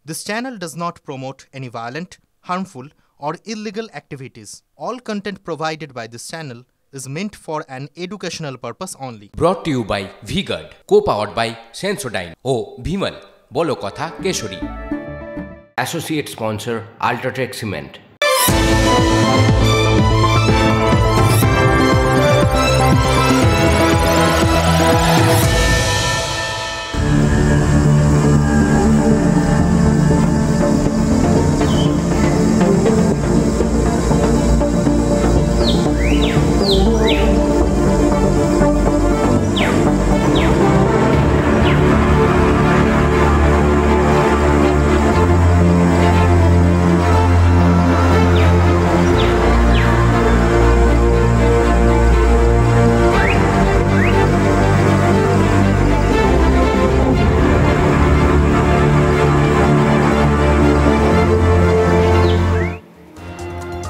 This channel does not promote any violent, harmful, or illegal activities. All content provided by this channel is meant for an educational purpose only. Brought to you by V-Guard, co-powered by Sensodyne O Bhimal, বলো কথা Keshari. Associate sponsor Ultratech Cement.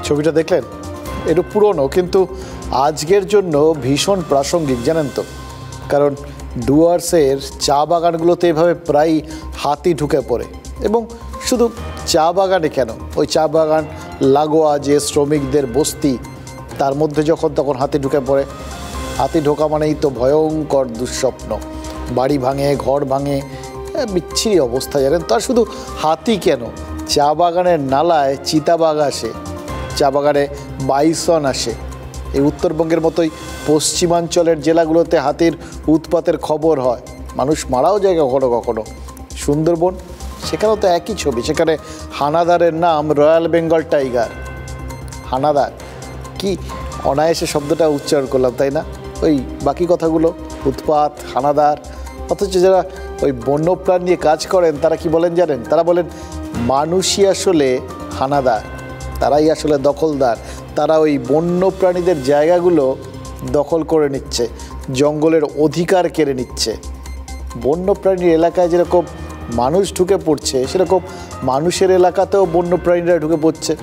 ছবিটা দেখলেন? একটু পুরনো, কিন্তু আজকের জন্য ভীষণ প্রাসঙ্গিক, জানেন তো। কারণ ডুয়ার্সের চা বাগানগুলোতে এভাবে প্রায় হাতি ঢুকে পড়ে। এবং শুধু চা বাগানে কেন, ওই চা বাগান লাগোয়া যে শ্রমিকদের বস্তি, তার মধ্যে যখন তখন হাতি ঢুকে পড়ে। হাতি ঢোকা মানেই তো ভয়ঙ্কর দুঃস্বপ্ন, বাড়ি ভাঙে, ঘর ভাঙে, বিচ্ছিরি অবস্থা, জানেন। তার শুধু হাতি কেন, চা বাগানের নালায় চিতাবাঘ আসে, চা বাগানে বাইসন আসে। এই উত্তরবঙ্গের মতোই পশ্চিমাঞ্চলের জেলাগুলোতে হাতির উৎপাতের খবর হয়, মানুষ মারাও যায় কখনো কখনো। সুন্দরবন, সেখানেও তো একই ছবি। সেখানে হানাদারের নাম রয়্যাল বেঙ্গল টাইগার। হানাদার, কি অনায়াসে শব্দটা উচ্চারণ করলাম, তাই না? ওই বাকি কথাগুলো, উৎপাত, হানাদার। অথচ যারা ওই বন্যপ্রাণ নিয়ে কাজ করেন তারা কি বলেন জানেন? তারা বলেন মানুষই আসলে হানাদার, তারাই আসলে দখলদার। তারা ওই বন্য প্রাণীদের জায়গাগুলো দখল করে নিচ্ছে, জঙ্গলের অধিকার কেড়ে নিচ্ছে। বন্য প্রাণীর এলাকায় যেরকম মানুষ ঢুকে পড়ছে, সেরকম মানুষের এলাকাতেও বন্য প্রাণীরা ঢুকে পড়ছে।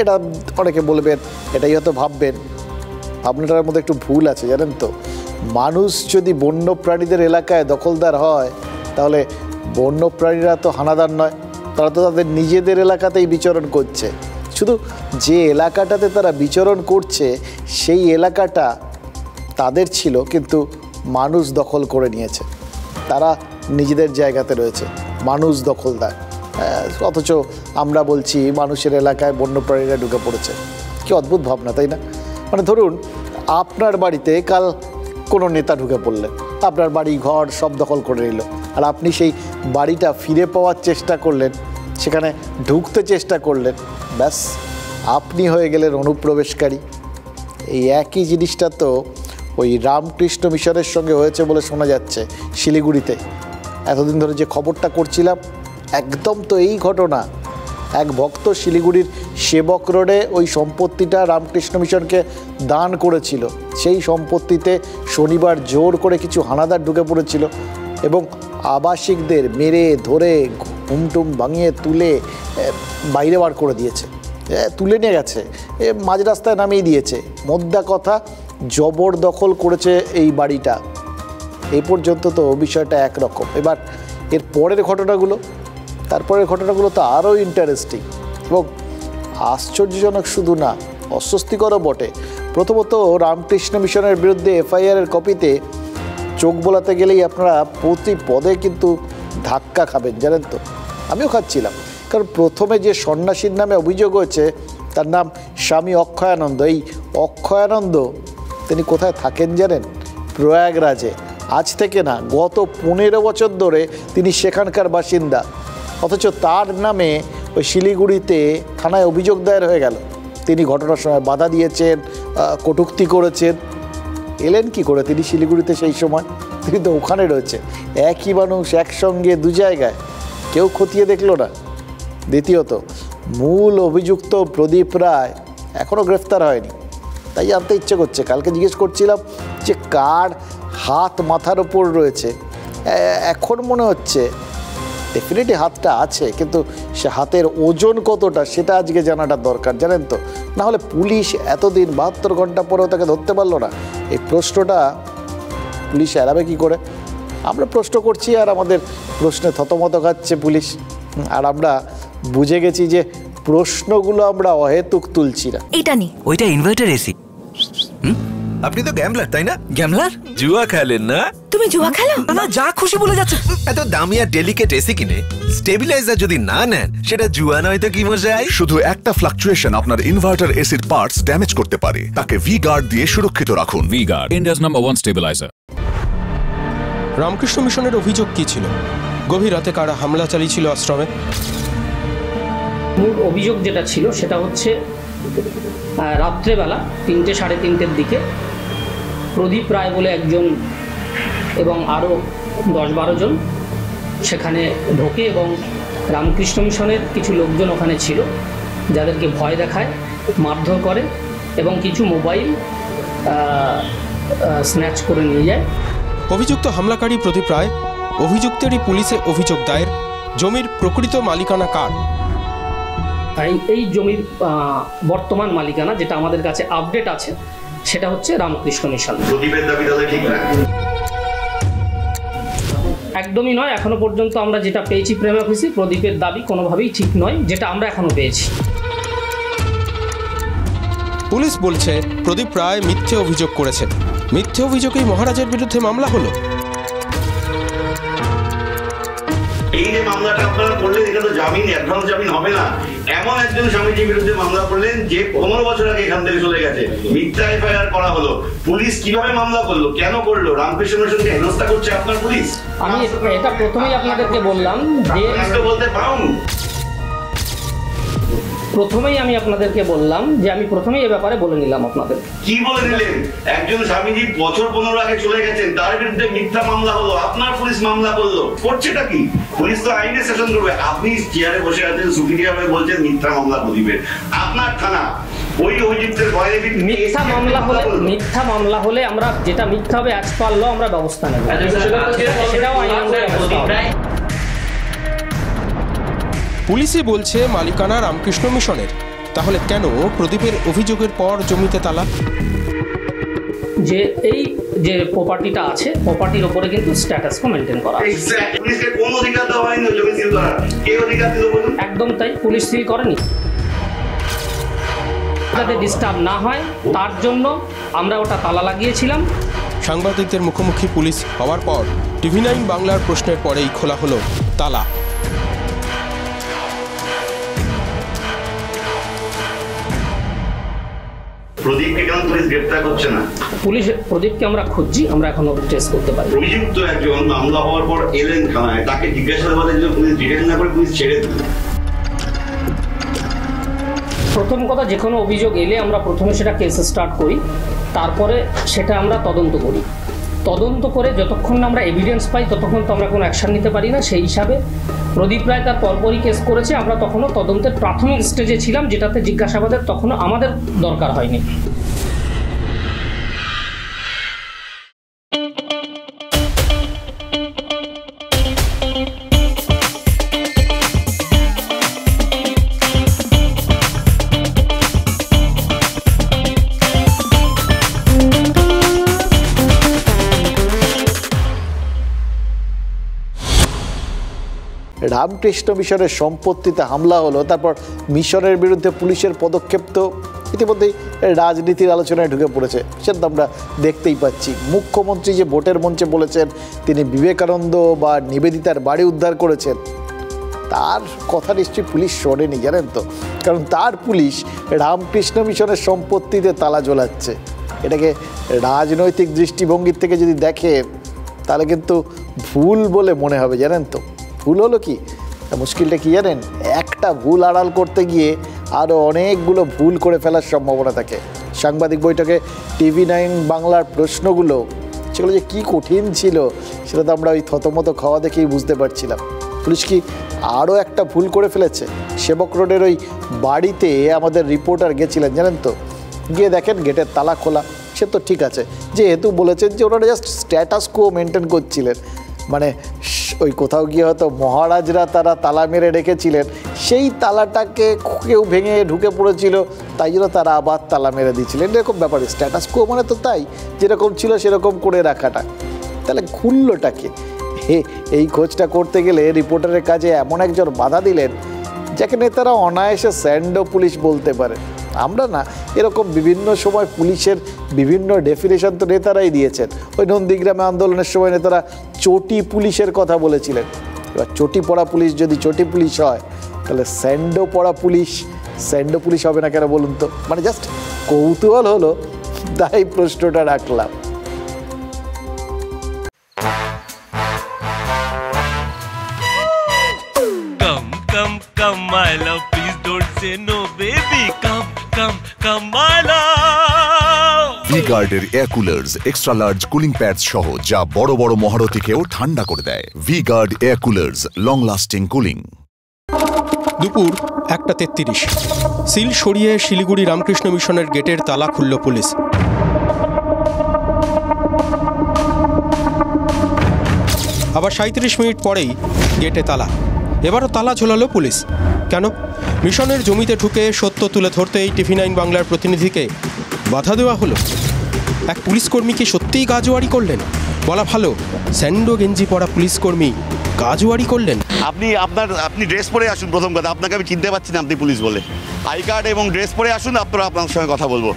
এটা অনেকে বলবেন, এটাই হয়তো ভাববেন, ভাবনাটার মধ্যে একটু ভুল আছে, জানেন তো। মানুষ যদি বন্য প্রাণীদের এলাকায় দখলদার হয়, তাহলে বন্য প্রাণীরা তো হানাদার নয়, তারা তো তাদের নিজেদের এলাকাতেই বিচরণ করছে। শুধু যে এলাকাটাতে তারা বিচরণ করছে সেই এলাকাটা তাদের ছিল, কিন্তু মানুষ দখল করে নিয়েছে। তারা নিজেদের জায়গাতে রয়েছে, মানুষ দখলদার। অথচ আমরা বলছি মানুষের এলাকায় বন্যপ্রাণীরা ঢুকে পড়েছে। কি অদ্ভুত ভাবনা, তাই না? মানে ধরুন, আপনার বাড়িতে কাল কোনো নেতা ঢুকে পড়লেন, আপনার বাড়ি ঘর সব দখল করে নিল, আর আপনি সেই বাড়িটা ফিরে পাওয়ার চেষ্টা করলেন, সেখানে ঢুকতে চেষ্টা করলেন, ব্যাস আপনি হয়ে গেলেন অনুপ্রবেশকারী। এই একই জিনিসটা তো ওই রামকৃষ্ণ মিশনের সঙ্গে হয়েছে বলে শোনা যাচ্ছে শিলিগুড়িতে। এতদিন ধরে যে খবরটা করছিলাম, একদম তো এই ঘটনা। এক ভক্ত শিলিগুড়ির সেবক রোডে ওই সম্পত্তিটা রামকৃষ্ণ মিশনকে দান করেছিল। সেই সম্পত্তিতে শনিবার জোর করে কিছু হানাদার ঢুকে পড়েছিল এবং আবাসিকদের মেরে ধরে ঘুমটুম ভাঙিয়ে তুলে বাইরে বার করে দিয়েছে, তুলে নিয়ে গেছে, মাঝ রাস্তায় নামিয়ে দিয়েছে। মোদ্দা কথা, জবরদখল করেছে এই বাড়িটা। এই পর্যন্ত তো বিষয়টা একরকম। এবার এর পরের ঘটনাগুলো, তারপরের ঘটনাগুলো তো আরও ইন্টারেস্টিং এবং আশ্চর্যজনক শুধু না, অস্বস্তিকরও বটে। প্রথমত, রামকৃষ্ণ মিশনের বিরুদ্ধে এফআইআরের কপিতে চোখ বোলাতে গেলেই আপনারা প্রতি পদে কিন্তু ধাক্কা খাবেন, জানেন তো। আমিও খাচ্ছিলাম, কারণ প্রথমে যে সন্ন্যাসীর নামে অভিযোগ হয়েছে তার নাম স্বামী অক্ষয়ানন্দ। এই অক্ষয়ানন্দ তিনি কোথায় থাকেন জানেন? প্রয়াগরাজে। আজ থেকে না, গত 15 বছর ধরে তিনি সেখানকার বাসিন্দা। অথচ তার নামে ওই শিলিগুড়িতে থানায় অভিযোগ দায়ের হয়ে গেল। তিনি ঘটনার সময় বাধা দিয়েছেন, কটূক্তি করেছেন। এলেন কি করে তিনি শিলিগুড়িতে সেই সময়? তিনি তো ওখানে রয়েছে। একই মানুষ একসঙ্গে দু জায়গায়, কেউ খতিয়ে দেখল না। দ্বিতীয়ত, মূল অভিযুক্ত প্রদীপ রায় এখনও গ্রেফতার হয়নি। তাই জানতে ইচ্ছে করছে, কালকে জিজ্ঞেস করছিলাম যে কার হাত মাথার ওপর রয়েছে। এখন মনে হচ্ছে ডেফিনেটলি হাতটা আছে, কিন্তু সে হাতের ওজন কতটা সেটা আজকে জানাটা দরকার, জানেন তো। নাহলে পুলিশ এতদিন 72 ঘন্টা পরেও তাকে ধরতে পারলো না। এই প্রশ্নটা পুলিশ এড়াবে কী করে? আমরা প্রশ্ন করছি আর আমাদের প্রশ্নে থতমত খাচ্ছে পুলিশ। আর আমরা বুঝে গেছি যে প্রশ্নগুলো আমরা অহেতুক তুলছি না। এটা নি, ওইটা ইনভার্টার এসি। আপনি তো গ্যাম্বলার তাই না? গ্যামলার? জুয়া খেলেন না? তুমি জুয়া খেলো? না, যা খুশি বলে যাচ্ছে। এত দামি আর ডেলিকেট এসি কিনে স্টেবিলাইজার যদি না নেন, সেটা জুয়া নয় তো কি মজাই? শুধু একটা ফ্লাকচুয়েশন আপনার ইনভার্টার এসির পার্টস ড্যামেজ করতে পারে। তাকে ভি গার্ড দিয়ে সুরক্ষিত রাখুন। V guard, India's number 1 stabiliser. Ramakrishna মিশনের অভিযোগ কি ছিল? গভীর রাতে কারা হামলা চালিয়েছিল আশ্রমে? মূল অভিযোগ যেটা ছিল সেটা হচ্ছে রাত্রেবেলা 3টে সাড়ে 3টের দিকে প্রদীপ রায় বলে একজন এবং আরও 10-12 জন সেখানে ঢোকে এবং রামকৃষ্ণ মিশনের কিছু লোকজন ওখানে ছিল, যাদেরকে ভয় দেখায়, মারধর করে এবং কিছু মোবাইল স্ন্যাচ করে নিয়ে যায়। অভিযুক্ত হামলাকারী প্রদীপ রায়, অভিযুক্তেরই পুলিশে অভিযোগ দায়ের। জমির প্রকৃত মালিকানা কার? এই জমির বর্তমান মালিকানা যেটা আমাদের কাছে আপডেট আছে সেটা হচ্ছে রামকৃষ্ণ মিশন। প্রদীপের দাবি তাহলে ঠিক না? একদমই নয়। এখনো পর্যন্ত আমরা যেটা পেয়েছি প্রেমা খুশি, প্রদীপের দাবি কোনোভাবেই ঠিক নয়, যেটা আমরা এখনো পেয়েছি। পুলিশ বলছে প্রদীপ রায় মিথ্যে অভিযোগ করেছেন। মিথ্যে অভিযোগেই মহারাজের বিরুদ্ধে মামলা হলো। এই যে মামলাটা আপনারা করলেন, এটা তো জামিন, অ্যাডভান্স জামিন হবে না। এমন একজন স্বামীজির বিরুদ্ধে মামলা করলেন যে 15 বছর আগে এখান থেকে চলে গেছে, মিথ্যা এফআইআর করা হলো। পুলিশ কিভাবে মামলা করলো, কেন করলো? রামকৃষ্ণ মিশনকে হেনস্থা করছে আপনার পুলিশ। আমি এটা প্রথমেই আপনাদেরকে বললাম যে বলতে পারুন। আমি প্রথমেই এ ব্যাপারে বলে নিলাম আপনাদের। কি বলে নিলেন? একজন স্বামীজি বছর 15 আগে চলে গেছেন, তার বিরুদ্ধে মিথ্যা মামলা হলো, আপনার পুলিশ মামলা করলো। করছেটা কি? পুলিশ তো আইনে সেশন করবে। আপনি চেয়ারে বসে আছেন, সুপিরিয়র হয়ে বলছেন মিথ্যা মামলা দিবেন। আপনার থানা ওই অভিযুক্তের ভয়ে মিথ্যা মামলা হলে আমরা যেটা মিথ্যা হবে অ্যাজ পার ল আমরা ব্যবস্থা নেব, সেটাও আইনানুগ ব্যবস্থা হবে। পুলিশই বলছে মালিকানা রামকৃষ্ণ মিশনের। তাহলে কেন প্রদীপের অভিযোগের পর জমিতে তালা? যে এই যে প্রপার্টিটা আছে, প্রপার্টির উপরে কিন্তু স্ট্যাটাসকো মেইনটেইন করা আছে। পুলিশকে কোন অধিকার দেওয়া হয়নি জমি সিল করার? কে অধিকার দিল বলুন? একদম তাই, পুলিশ সিল করেনি। যাতে ডিস্টার্ব না হয় তার জন্য আমরা ওটা তালা লাগিয়েছিলাম। সাংবাদিকদের মুখোমুখি পুলিশ হওয়ার পর TV9 বাংলার প্রশ্নের পরেই খোলা হলো তালা। প্রদীপকে কেন পুলিশ গ্রেফতার করছে না? পুলিশ প্রদীপকে আমরা খুঁজছি, আমরা এখনো ট্রেস করতে পারি। অভিযুক্ত একজন মামলা হওয়ার পর এলেন থানায়, তাকে জিজ্ঞাসাবাদের জন্য পুলিশ ডিটেইন না করে পুলিশ ছেড়ে দিল। প্রথম কথা, যে কোনো অভিযোগ এলে আমরা প্রথমে সেটা কেস স্টার্ট করি, তারপরে সেটা আমরা তদন্ত করি। তদন্ত করে যতক্ষণ না আমরা এভিডেন্স পাই ততক্ষণ তো আমরা কোনো অ্যাকশন নিতে পারি না। সেই হিসাবে প্রদীপ রায় তার পরপরই কেস করেছে। আমরা তখনও তদন্তের প্রাথমিক স্টেজে ছিলাম, যেটাতে জিজ্ঞাসাবাদের তখনও আমাদের দরকার হয়নি। রামকৃষ্ণ মিশনের সম্পত্তিতে হামলা হলো, তারপর মিশনের বিরুদ্ধে পুলিশের পদক্ষেপ তো ইতিমধ্যেই রাজনীতির আলোচনায় ঢুকে পড়েছে। সেটা তো আমরা দেখতেই পাচ্ছি। মুখ্যমন্ত্রী যে ভোটের মঞ্চে বলেছেন তিনি বিবেকানন্দ বা নিবেদিতার বাড়ি উদ্ধার করেছেন, তার কথা নিশ্চয়ই পুলিশ শোনেনি, জানেন তো। কারণ তার পুলিশ রামকৃষ্ণ মিশনের সম্পত্তিতে তালা ঝোলাচ্ছে। এটাকে রাজনৈতিক দৃষ্টিভঙ্গির থেকে যদি দেখে তাহলে কিন্তু ভুল বলে মনে হবে, জানেন তো। ভুল হলো কি, মুশকিলটা কি জানেন? একটা ভুল আড়াল করতে গিয়ে আরও অনেকগুলো ভুল করে ফেলার সম্ভাবনা থাকে। সাংবাদিক বৈঠকে TV9 বাংলার প্রশ্নগুলো, সেগুলো যে কী কঠিন ছিল সেটা তো আমরা ওই থতমতো খাওয়া দেখেই বুঝতে পারছিলাম। পুলিশ কি আরও একটা ভুল করে ফেলেছে? সেবক রোডের ওই বাড়িতে আমাদের রিপোর্টার গেছিলেন, জানেন তো। গিয়ে দেখেন গেটের তালা খোলা। সে তো ঠিক আছে, যেহেতু বলেছেন যে ওনারা জাস্ট স্ট্যাটাস কো মেনটেন করছিলেন, মানে ওই কোথাও গিয়ে হয়তো মহারাজরা তারা তালা মেরে রেখেছিলেন, সেই তালাটাকে কেউ ভেঙে ঢুকে পড়েছিল, তাই জন্য তারা আবার তালা মেরে দিয়েছিলেন। এরকম ব্যাপারে স্ট্যাটাস কো মানে তো তাই, যেরকম ছিল সেরকম করে রাখাটা। তাহলে খুললোটাকে এই খোঁজটা করতে গেলে রিপোর্টারের কাজে এমন একজন বাধা দিলেন যাকে নেতারা অনায়াসে স্যান্ডো পুলিশ বলতে পারে। আমরা না এরকম বিভিন্ন সময় পুলিশের বিভিন্ন ডেফিনেশন তো নেতারাই দিয়েছেন। ওই নন্দীগ্রামে আন্দোলনের সময় নেতারা চটি পুলিশের কথা বলেছিলেন। এবার চটি পড়া পুলিশ যদি চটি পুলিশ হয়, তাহলে স্যান্ডো পড়া পুলিশ স্যান্ডো পুলিশ হবে না কেন বলুন তো? মানে জাস্ট কৌতূহল হলো, তাই প্রশ্নটা রাখলাম। Come, my love, please don't say no, baby. Come, my love. V-Guard-এর air coolers extra large cooling pads সহ যা বড় বড় মহারথীকেও ঠান্ডা করে দেয়। V-Guard air coolers, long lasting cooling. দুপুর 1:33, সিল সরিয়ে শিলিগুড়ি রামকৃষ্ণ মিশনের গেটের তালা খুলল পুলিশ। আবার 37 মিনিট পরেই গেটে তালা। এবারও তালা ঝোলালো পুলিশ। কেন? মিশনের জমিতে ঢুকে সত্য তুলে ধরতেই TV9 বাংলার প্রতিনিধিকে বাধা দেওয়া হলো। এক পুলিশকর্মী কি সত্যিই গাজোয়ারি করলেন? বলা ভালো, স্যান্ডো গেঞ্জি পরা পুলিশকর্মী গাজোয়ারি করলেন। আপনি ড্রেস পরে আসুন। প্রথম কথা, আপনাকে আমি চিনতে পারছি না, আপনি পুলিশ বলে। আই কার্ড এবং ড্রেস পরে আসুন, আপনার সঙ্গে কথা বলবো।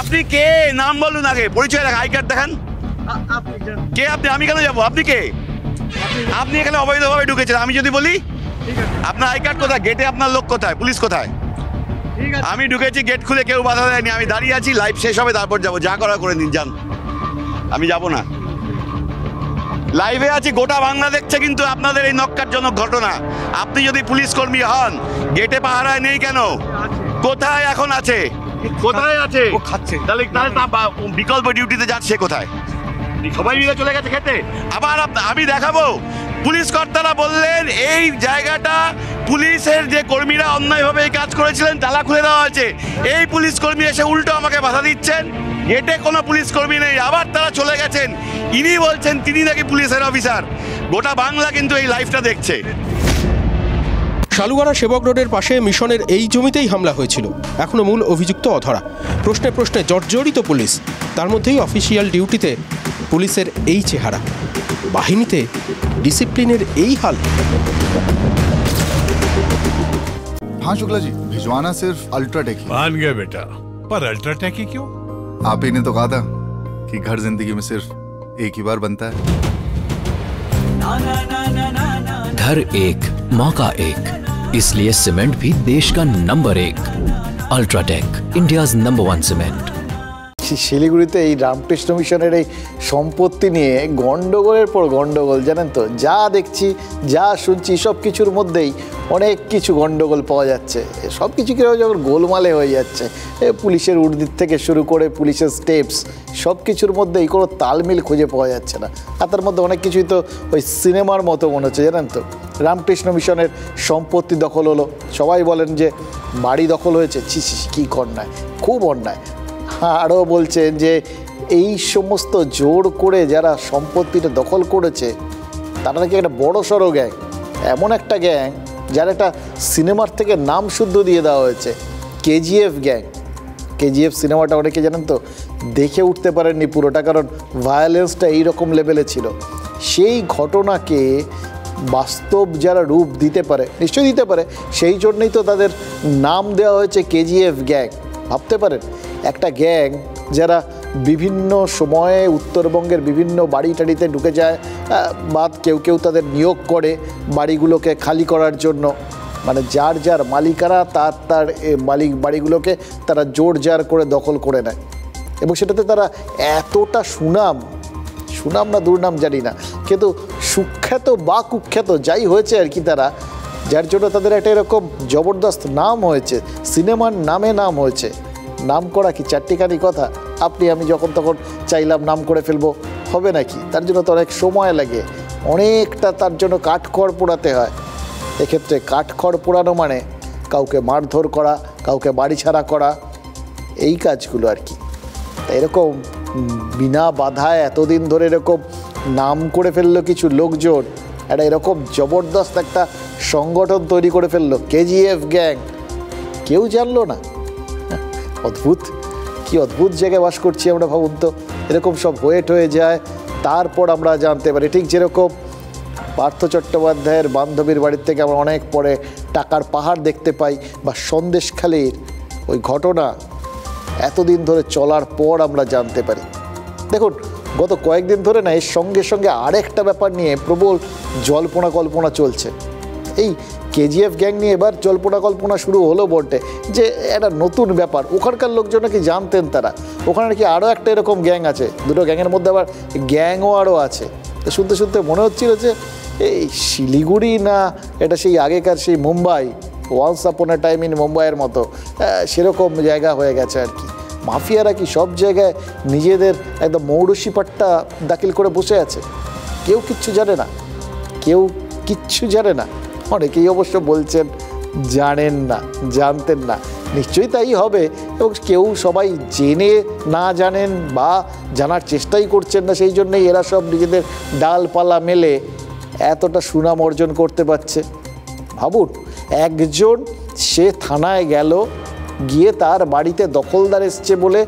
আপনি কে? নাম বলুন আগে, পরিচয় দেখান, আই কার্ড দেখান। কে আপনি? আমি কেন যাবো? আপনি কে? আপনি এখানে অবৈধভাবে ঢুকেছেন। আমি যদি বলি আপনার আই কার্ড কোথায়? গেটে আপনার লোক কোথায়? পুলিশ কোথায়? আমি ঢুকেছি, গেট খুলে কেউ বাধা দেয়নি। আমি দাঁড়িয়ে আছি, লাইভ শেষ হবে তারপর যাবো। যা করা করে নিন, যান। আমি যাব না। লাইভে আছি, গোটা বাংলা দেখছে কিন্তু আপনাদের এই নক্কারজনক ঘটনা। আপনি যদি পুলিশ কর্মী হন, গেটে পাহারায় নেই কেন? কোথায় এখন আছে? কোথায় আছে? ও খাচ্ছে। তাহলে বিকল্প ডিউটিতে যাচ্ছে কোথায়? সবাই মিলে চলে গেছে খেতে। আবার আমি দেখাবো। পুলিশ কর্তারা বললেন এই জায়গাটা পুলিশের যে কর্মীরা অন্যায়ভাবে এই কাজ করেছিলেন, তালা খুলে দেওয়া হয়েছে। এই পুলিশ কর্মী এসে উল্টো আমাকে বাধা দিচ্ছেন। গেটে কোনো পুলিশ কর্মী নেই, আবার তারা চলে গেছেন। ইনি বলছেন তিনি নাকি পুলিশের অফিসার। গোটা বাংলা কিন্তু এই লাইভটা দেখছে। শালুগাড়া সেবক রোডের পাশে মিশনের এই জমিতেই হামলা হয়েছিল। এখনো মূল অভিযুক্ত অধরা। প্রশ্নে প্রশ্নে জর্জরিত পুলিশ। তার মধ্যেই অফিসিয়াল ডিউটিতে পুলিশের এই চেহারা, বাহিনীতে ডিসিপ্লিনের এই হাল। हाँ शुक्ला जी, भिजवाना सिर्फ अल्ट्राटेक ही। मान गया बेटा, पर अल्ट्राटेक ही क्यों? आप ही ने तो कहा था कि घर जिंदगी में सिर्फ एक ही बार बनता है। घर एक, मौका एक, इसलिए सीमेंट भी देश का number 1। UltraTech, India's number 1 cement. শিলিগুড়িতে এই রামকৃষ্ণ মিশনের এই সম্পত্তি নিয়ে গন্ডগোলের পর গন্ডগোল, জানেন তো। যা দেখছি, যা শুনছি, সব কিছুর মধ্যেই অনেক কিছু গন্ডগোল পাওয়া যাচ্ছে। সব কিছু কীভাবে যখন গোলমালে হয়ে যাচ্ছে, পুলিশের উর্দির থেকে শুরু করে পুলিশের স্টেপস, সব কিছুর মধ্যেই কোনো তালমিল খুঁজে পাওয়া যাচ্ছে না। আর তার মধ্যে অনেক কিছুই তো ওই সিনেমার মতো মনে হচ্ছে, জানেন তো। রামকৃষ্ণ মিশনের সম্পত্তি দখল হলো, সবাই বলেন যে বাড়ি দখল হয়েছে। ছি ছি, কী অন্যায়, খুব অন্যায়। আরও বলছেন যে এই সমস্ত জোর করে যারা সম্পত্তিটা দখল করেছে তারা নাকি একটা বড় সড়ো গ্যাং, এমন একটা গ্যাং যার একটা সিনেমার থেকে নাম শুদ্ধ দিয়ে দেওয়া হয়েছে, KGF গ্যাং। KGF সিনেমাটা অনেকে জানেন তো দেখে উঠতে পারেননি পুরোটা, কারণ ভায়োলেন্সটা এইরকম লেভেলে ছিল। সেই ঘটনাকে বাস্তব যারা রূপ দিতে পারে, নিশ্চয়ই দিতে পারে, সেই জন্যই তো তাদের নাম দেওয়া হয়েছে KGF গ্যাং। ভাবতে পারেন একটা গ্যাং যারা বিভিন্ন সময়ে উত্তরবঙ্গের বিভিন্ন বাড়ি টাড়িতে ঢুকে যায়, বা কেউ কেউ তাদের নিয়োগ করে বাড়িগুলোকে খালি করার জন্য। মানে যার যার মালিকারা তার বাড়িগুলোকে তারা জোর জার করে দখল করে নেয়, এবং সেটাতে তারা এতটা সুনাম না দুর্নাম জানি না, কিন্তু সুখ্যাত বা কুখ্যাত যাই হয়েছে আর কি তারা, যার জন্য তাদের একটা এরকম জবরদস্ত নাম হয়েছে, সিনেমার নামে নাম হয়েছে। নাম করা কি চারটিখানি কথা? আপনি আমি যখন তখন চাইলাম নাম করে ফেলবো, হবে নাকি? তার জন্য তো অনেক সময় লাগে, অনেকটা তার জন্য কাঠখড় পোড়াতে হয়। এক্ষেত্রে কাঠখড় পোড়ানো মানে কাউকে মারধর করা, কাউকে বাড়ি ছাড়া করা, এই কাজগুলো আর কি। এরকম বিনা বাধায় এতদিন ধরে এরকম নাম করে ফেললো কিছু লোকজন, একটা এরকম জবরদস্ত একটা সংগঠন তৈরি করে ফেললো KGF গ্যাং, কেউ জানলো না। অদ্ভুত। কি অদ্ভুত জায়গায় বাস করছি আমরা, ভাবুন তো। এরকম সব হয়ে যায়, তারপর আমরা জানতে পারি। ঠিক যেরকম পার্থ চট্টোপাধ্যায়ের বান্ধবীর বাড়ির থেকে আমরা অনেক পরে টাকার পাহাড় দেখতে পাই, বা সন্দেশখালির ওই ঘটনা এতদিন ধরে চলার পর আমরা জানতে পারি। দেখুন, গত কয়েকদিন ধরে না এর সঙ্গে সঙ্গে আরেকটা ব্যাপার নিয়ে প্রবল জল্পনা কল্পনা চলছে। এই কেজিএফ গ্যাং নিয়ে এবার জল্পনা কল্পনা শুরু হলো বটে, যে একটা নতুন ব্যাপার। ওখানকার লোকজন কি জানতেন তারা ওখানে নাকি আরও একটা এরকম গ্যাং আছে, দুটো গ্যাংয়ের মধ্যে আবার গ্যাংও আরও আছে। তো শুনতে শুনতে মনে হচ্ছিল যে এই শিলিগুড়ি না এটা সেই আগেকার সেই Mumbai, once upon A time in মুম্বাইয়ের মতো সেরকম জায়গা হয়ে গেছে আর কি। মাফিয়ারা কি সব জায়গায় নিজেদের একদম মৌরসি পাট্টা দাখিল করে বসে আছে, কেউ কিচ্ছু জানে না, কেউ কিচ্ছু জানে না। অনেকেই অবশ্য বলছেন জানেন না, জানতেন না, নিশ্চয়ই তাই হবে। এবং কেউ সবাই জেনে না জানেন বা জানার চেষ্টাই করছেন না, সেই জন্যই এরা সব নিজেদের ডালপালা মেলে এতটা সুনাম অর্জন করতে পারছে। ভাবুন, একজন সে থানায় গেল, গিয়ে তার বাড়িতে দখলদার এসছে বলে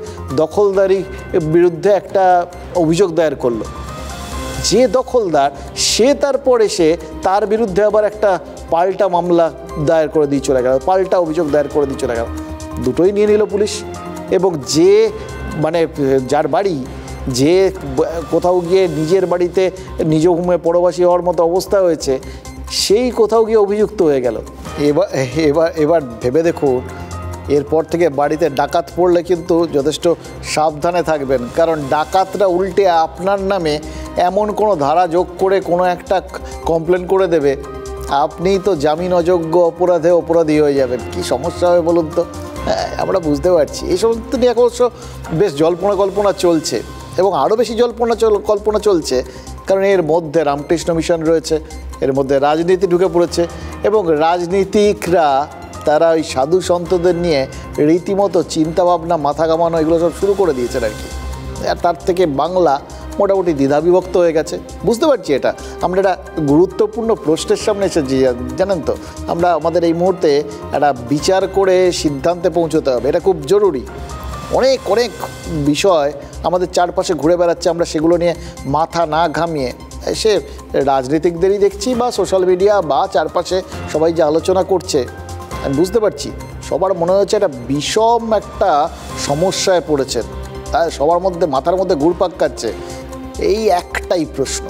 দখলদারি বিরুদ্ধে একটা অভিযোগ দায়ের করলো। যে দখলদার সে তারপর এসে তার বিরুদ্ধে আবার একটা পাল্টা মামলা দায়ের করে দিয়ে চলে গেল, পাল্টা অভিযোগ দায়ের করে দিয়ে চলে গেল। দুটোই নিয়ে নিল পুলিশ। এবং যে মানে যার বাড়ি, যে কোথাও গিয়ে নিজের বাড়িতে নিজ ভূমে পরবাসী হওয়ার মতো অবস্থা হয়েছে, সেই কোথাও গিয়ে অভিযুক্ত হয়ে গেল। এবার ভেবে দেখুন, এরপর থেকে বাড়িতে ডাকাত পড়লে কিন্তু যথেষ্ট সাবধানে থাকবেন, কারণ ডাকাতরা উল্টে আপনার নামে এমন কোনো ধারা যোগ করে কোনো একটা কমপ্লেন করে দেবে, আপনি তো জামিন অযোগ্য অপরাধী হয়ে যাবেন। কি সমস্যা হবে বলুন তো? আমরা বুঝতে পারছি। এই সমস্ত নিয়ে অবশ্য বেশ জল্পনা কল্পনা চলছে, এবং আরও বেশি কল্পনা চলছে কারণ এর মধ্যে রামকৃষ্ণ মিশন রয়েছে, এর মধ্যে রাজনীতি ঢুকে পড়েছে, এবং রাজনীতিকরা তারা ওই সাধু সন্তদের নিয়ে রীতিমতো চিন্তাভাবনা, মাথা ঘামানো এগুলো সব শুরু করে দিয়েছেন আর কি। আর তার থেকে বাংলা মোটামুটি দ্বিধাবিভক্ত হয়ে গেছে। বুঝতে পারছি এটা আমরা একটা গুরুত্বপূর্ণ প্রশ্নের সামনে এসেছি, জানেন তো। আমরা আমাদের এই মুহূর্তে একটা বিচার করে সিদ্ধান্তে পৌঁছতে হবে, এটা খুব জরুরি। অনেক অনেক বিষয় আমাদের চারপাশে ঘুরে বেড়াচ্ছে, আমরা সেগুলো নিয়ে মাথা না ঘামিয়ে সে রাজনীতিকদেরই দেখছি বা সোশ্যাল মিডিয়া বা চারপাশে সবাই যে আলোচনা করছে, আমি বুঝতে পারছি সবার মনে হচ্ছে একটা বিষম একটা সমস্যায় পড়েছেন, তাই সবার মধ্যে মাথার মধ্যে ঘুরপাক খাচ্ছে। এই একটাই প্রশ্ন,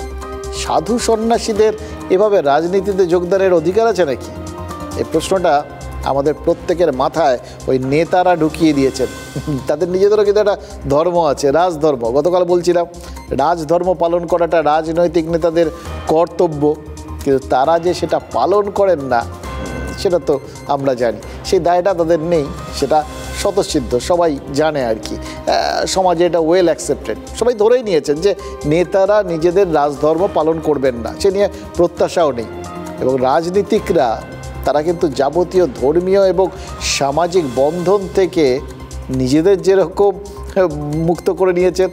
সাধু সন্ন্যাসীদের এভাবে রাজনীতিতে যোগদানের অধিকার আছে নাকি? এই প্রশ্নটা আমাদের প্রত্যেকের মাথায় ওই নেতারা ঢুকিয়ে দিয়েছেন। তাদের নিজেদেরও কিন্তু একটা ধর্ম আছে, রাজধর্ম। গতকাল বলছিলাম রাজধর্ম পালন করাটা রাজনৈতিক নেতাদের কর্তব্য, কিন্তু তারা যে সেটা পালন করেন না সেটা তো আমরা জানি, সেই দায়টা তাদের নেই, সেটা স্বতঃসিদ্ধ, সবাই জানে আর কি। সমাজে এটা ওয়েল অ্যাকসেপ্টেড, সবাই ধরেই নিয়েছেন যে নেতারা নিজেদের রাজধর্ম পালন করবেন না, সে নিয়ে প্রত্যাশাও নেই। এবং রাজনীতিকরা তারা কিন্তু যাবতীয় ধর্মীয় এবং সামাজিক বন্ধন থেকে নিজেদের যেরকম মুক্ত করে নিয়েছেন,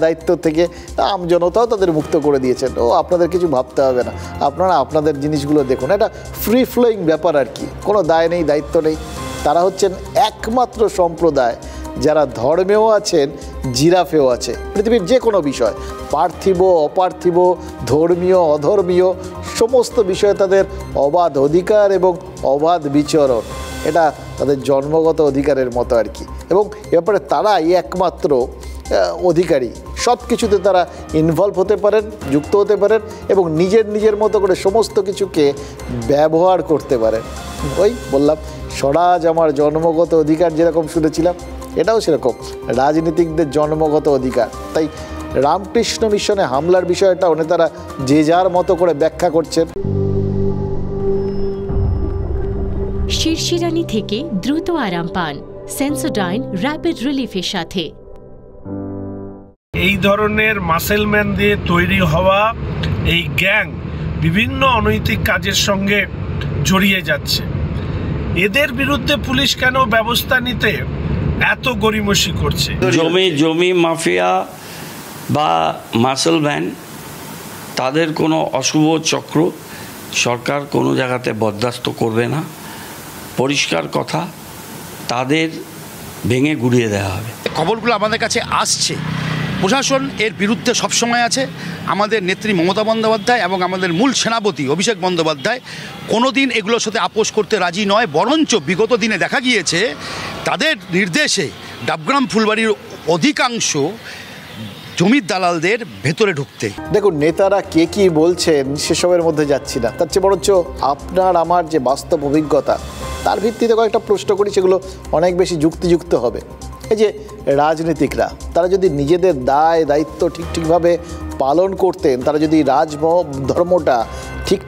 দায়িত্ব থেকে আমজনতাও তাদের মুক্ত করে দিয়েছেন। আপনাদের কিছু ভাবতে হবে না, আপনারা আপনাদের জিনিসগুলো দেখুন, এটা ফ্রি ফ্লোয়িং ব্যাপার আর কি, কোনো দায় নেই, দায়িত্ব নেই। তারা হচ্ছেন একমাত্র সম্প্রদায় যারা ধর্মেও আছেন, জিরাফেও আছে। পৃথিবীর যে কোনো বিষয়, পার্থিব অপার্থিব, ধর্মীয় অধর্মীয়, সমস্ত বিষয়ে তাদের অবাধ অধিকার এবং অবাধ বিচরণ, এটা তাদের জন্মগত অধিকারের মতো আর কি। এবং এ ব্যাপারে তারাই একমাত্র অধিকারী, সব কিছুতে তারা ইনভলভ হতে পারেন, যুক্ত হতে পারেন, এবং নিজের মতো করে সমস্ত কিছুকে ব্যবহার করতে পারেন। ওই বললাম স্বরাজ আমার জন্মগত অধিকার, যেরকম শুনেছিলাম এটাও সেরকম রাজনীতিকদের জন্মগত অধিকার। তাই রামকৃষ্ণ মিশনে হামলার বিষয়টা নেতারা যে যার মতো করে ব্যাখ্যা করছেন। শিরশিরানি থেকে দ্রুত আরাম পান সেন্সোডাইন র্যাপিড রিলিফের সাথে। এই ধরনের মাসেলম্যান দিয়ে তৈরি হওয়া এই গ্যাং বিভিন্ন অনৈতিক কাজের সঙ্গে জড়িয়ে যাচ্ছে। এদের বিরুদ্ধে পুলিশ কেন ব্যবস্থা নিতে এত গড়িমসি করছে? জমি মাফিয়া বা মাসেলম্যান, তাদের কোনো অশুভ চক্র সরকার কোনো জায়গাতে বরদাস্ত করবে না। পরিষ্কার কথা, তাদের ভেঙে গুড়িয়ে দেওয়া হবে। খবরগুলো আমাদের কাছে আসছে, প্রশাসন এর বিরুদ্ধে সবসময় আছে। আমাদের নেত্রী মমতা বন্দ্যোপাধ্যায় এবং আমাদের মূল সেনাপতি অভিষেক বন্দ্যোপাধ্যায় কোনো দিন এগুলোর সাথে আপোষ করতে রাজি নয়, বরঞ্চ বিগত দিনে দেখা গিয়েছে তাদের নির্দেশে ডাবগ্রাম ফুলবাড়ির অধিকাংশ জমির দালালদের ভেতরে ঢুকতে। দেখুন, নেতারা কে কি বলছেন সেসবের মধ্যে যাচ্ছি না, তার চেয়ে বরঞ্চ আপনার আমার যে বাস্তব অভিজ্ঞতা তার ভিত্তিতে কয়েকটা প্রশ্ন করি, সেগুলো অনেক বেশি যুক্তিযুক্ত হবে। এই যে রাজনীতিকরা, তারা যদি নিজেদের দায়িত্ব ঠিকভাবে পালন করতেন, তারা যদি ধর্মটা